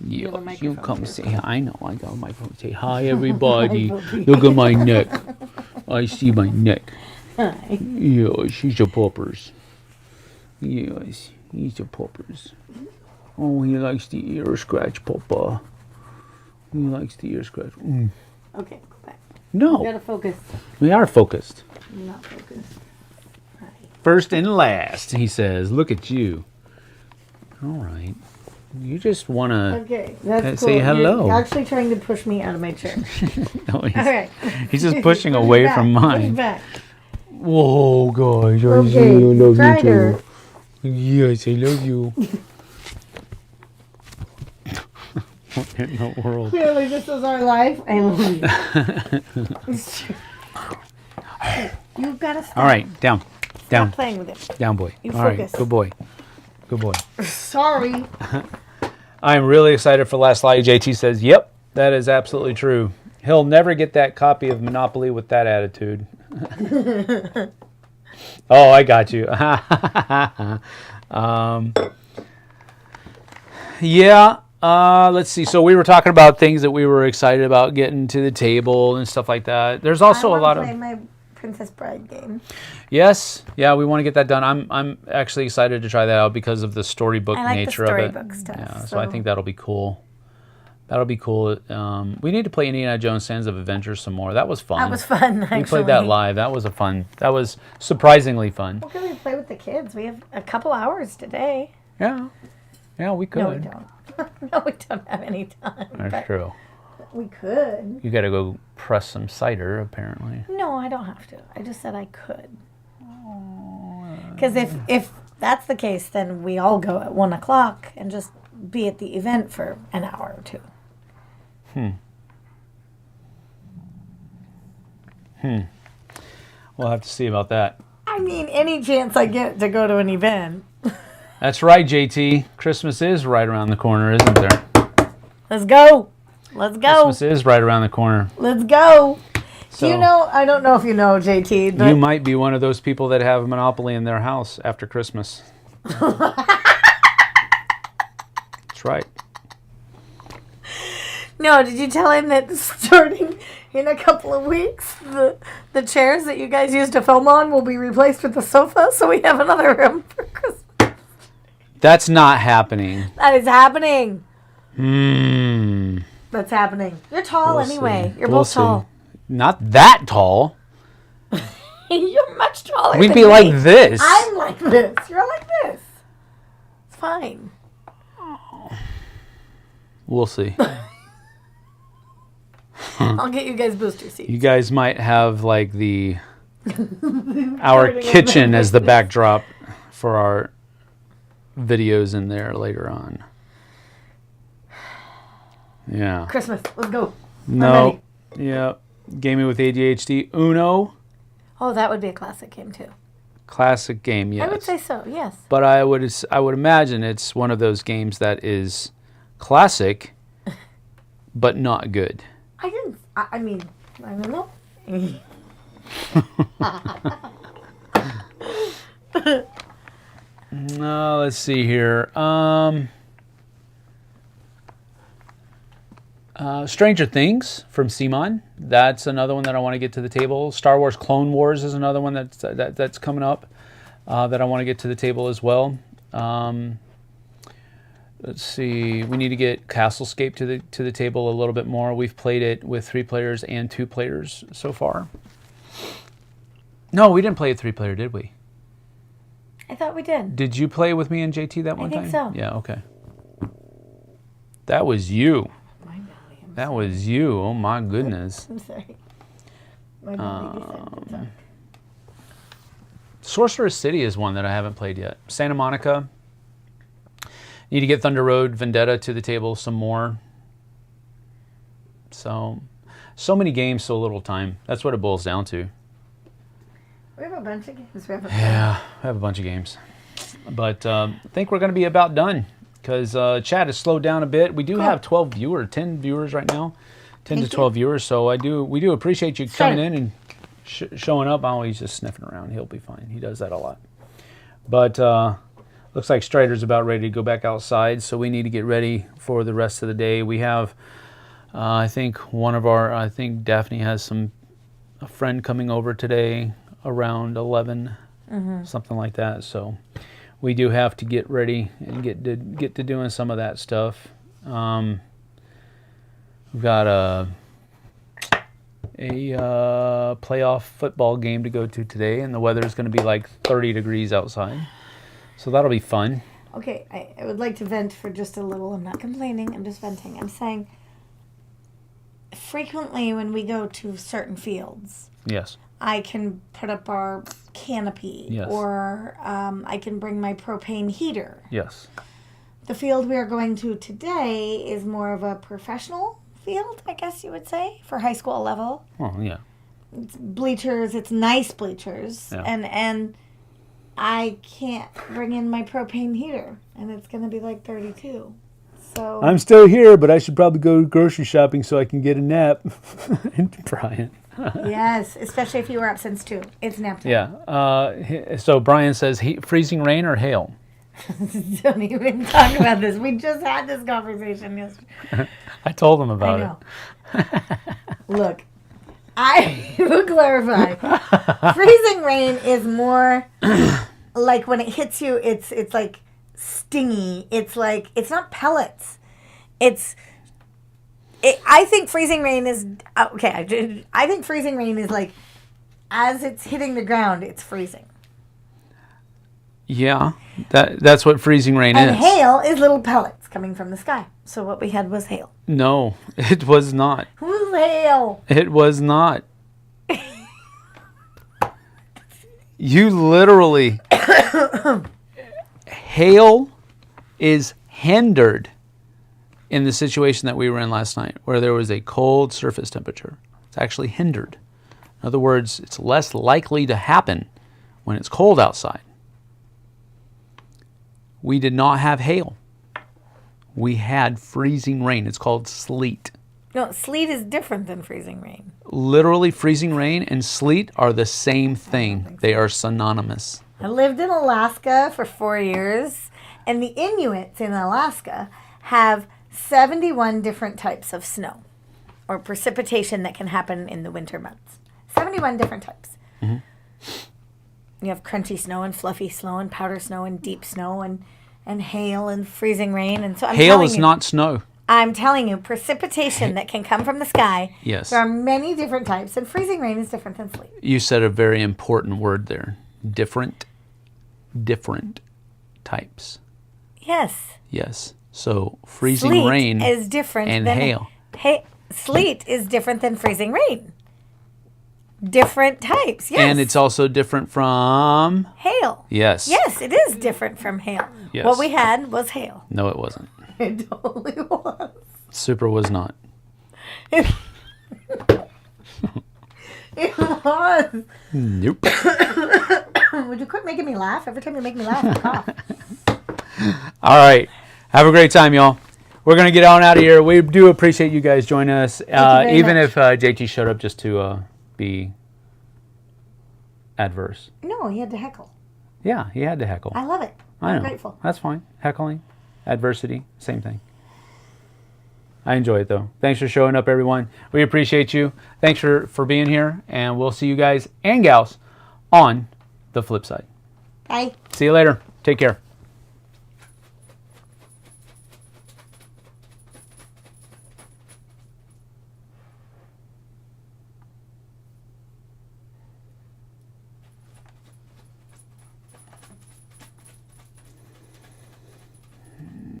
You come say hi. I know. I got my phone. Say hi, everybody. Look at my neck. I see my neck. Hi. Yes, he's a puppers. Yes, he's a puppers. Oh, he likes the ear scratch, Papa. He likes the ear scratch. Okay, go back. No, You gotta focus. we are focused. I'm not focused. Hi. First and last, he says. Look at you. All right. You just want to Okay, that's say cool. hello. You're actually trying to push me out of my chair. No, he's, All right. he's just pushing Push away back, from push mine. back. Whoa, guys. I Okay, love Strider. you too. Yes, I love you. What in the world? Clearly, this is our life. I love you. It's true. You've got to stop. All right, down. Down. Stop playing with it. Down, boy. You All right, focus. good boy. Good boy. Sorry. I'm really excited for Last Light. JT says, yep, that is absolutely true. He'll never get that copy of Monopoly with that attitude. Oh, I got you. Yeah. Let's see. So we were talking about things that we were excited about getting to the table and stuff like that. There's also a lot of... I want to play my Princess Bride game. Yes. Yeah, we want to get that done. I'm actually excited to try that out because of the storybook I like nature the of it. storybook stuff. Yeah, so I think that'll be cool. That'll be cool. We need to play Indiana Jones Sands of Adventure some more. That was fun. That was fun, actually. We played that live. That was that was surprisingly fun. What can we play with the kids? We have a couple hours today. Yeah. Yeah, we could. No, we don't. No, we don't have any time. That's but true. We could. You got to go press some cider, apparently. No, I don't have to. I just said I could. Because if that's the case, then we all go at 1 o'clock and just be at the event for an hour or two. We'll have to see about that. I mean, any chance I get to go to an event. That's right, JT. Christmas is right around the corner, isn't there? Let's go. Let's go. Christmas is right around the corner. Let's go. So You know, I don't know if you know, JT, but you might be one of those people that have Monopoly in their house after Christmas. That's right. no, did you tell him that starting in a couple of weeks, the chairs that you guys used to film on will be replaced with the sofa, so we have another room for Christmas? That's not happening. That is happening. Hmm. That's happening. You're tall We'll anyway. see. You're We'll both see. tall. Not that tall. You're much taller We'd than be me. like this. I'm like this. You're like this. It's fine. We'll see. I'll get you guys booster seats. You guys might have like our kitchen as the backdrop for our videos in there later on. Yeah. Christmas. Let's go. I'm No. ready. Yeah. Gaming with ADHD. Uno. Oh, that would be a classic game too. Classic game, yes. I would say so. Yes. But I would imagine it's one of those games that is classic, but not good. I mean, I don't know. No, let's see here. Stranger Things from Simon. That's another one that I want to get to the table. Star Wars Clone Wars is another one that's coming up that I want to get to the table as well. Let's see. We need to get Castlescape to the table a little bit more. We've played it with 3 players and 2 players so far. No, we didn't play a 3-player, did we? I thought we did. Did you play with me and JT that one time? I think so. Yeah, okay. That was you. My belly. That was you. Oh my goodness. I'm sorry. My belly decided to Sorcerer's City is one that I haven't played yet. Santa Monica. Need to get Thunder Road Vendetta to the table some more. So many games, so little time. That's what it boils down to. We have a bunch of games. We have Yeah, I have a bunch of games. But I think we're going to be about done because chat has slowed down a bit. We do have 10 viewers right now. 10 to 12 viewers. So we do appreciate you coming in and showing up. Oh, he's just sniffing around. He'll be fine. He does that a lot. But looks like Strider's about ready to go back outside. So we need to get ready for the rest of the day. We have, I think Daphne has a friend coming over today. around 11, something like that. So we do have to get ready and get to doing some of that stuff. We've got a playoff football game to go to today, and the weather is going to be like 30 degrees outside. So that'll be fun. Okay, I would like to vent for just a little. I'm not complaining. I'm just venting. I'm saying frequently when we go to certain fields, Yes. I can put up our canopy, Yes. or I can bring my propane heater. Yes. The field we are going to today is more of a professional field, I guess you would say, for high school level. Oh, yeah. It's bleachers. It's nice bleachers, Yeah. and I can't bring in my propane heater, and it's going to be like 32. So I'm still here, but I should probably go grocery shopping so I can get a nap. Brian. yes, especially if you were up since 2. It's nap time. Yeah. So Brian says, freezing rain or hail? Don't even talk about this. We just had this conversation yesterday. I told him about I know. Look, I will clarify. Freezing rain is more like when it hits you, it's like stingy. It's like, it's not pellets. I think freezing rain is, okay, I think freezing rain is like, as it's hitting the ground, it's freezing. Yeah, that's what freezing rain And is. hail is little pellets coming from the sky. So what we had was hail. No, it was not. Who's hail? It was not. You literally... Hail is hindered in the situation that we were in last night, where there was a cold surface temperature. It's actually hindered. In other words, it's less likely to happen when it's cold outside. We did not have hail. We had freezing rain. It's called sleet. No, sleet is different than freezing rain. Literally, freezing rain and sleet are the same thing. They are synonymous. I lived in Alaska for 4 years, and the Inuits in Alaska have 71 different types of snow or precipitation that can happen in the winter months. 71 different types. Mm-hmm. You have crunchy snow and fluffy snow and powder snow and deep snow and hail and freezing rain. And so hail is not snow. I'm telling you, precipitation that can come from the sky. Yes. There are many different types, and freezing rain is different than sleet. You said a very important word there. Different types. Yes. Yes. So freezing Sleet rain is different and than hail. Sleet is different than freezing rain. Different types, yes. And it's also different from hail. Yes. Yes, it is different from hail. Yes. What we had was hail. No, it wasn't. It totally was. Super was not. It was. Nope. Would you quit making me laugh? Every time you make me laugh, I cough. All right. Have a great time, y'all. We're going to get on out of here. We do appreciate you guys joining us. Even much. if JT showed up just to be adverse. No, he had to heckle. Yeah, he had to heckle. I love it. I know. I'm grateful. That's fine. Heckling, adversity, same thing. I enjoy it, though. Thanks for showing up, everyone. We appreciate you. Thanks for being here, and we'll see you guys and gals on the flip side. Bye. See you later. Take care.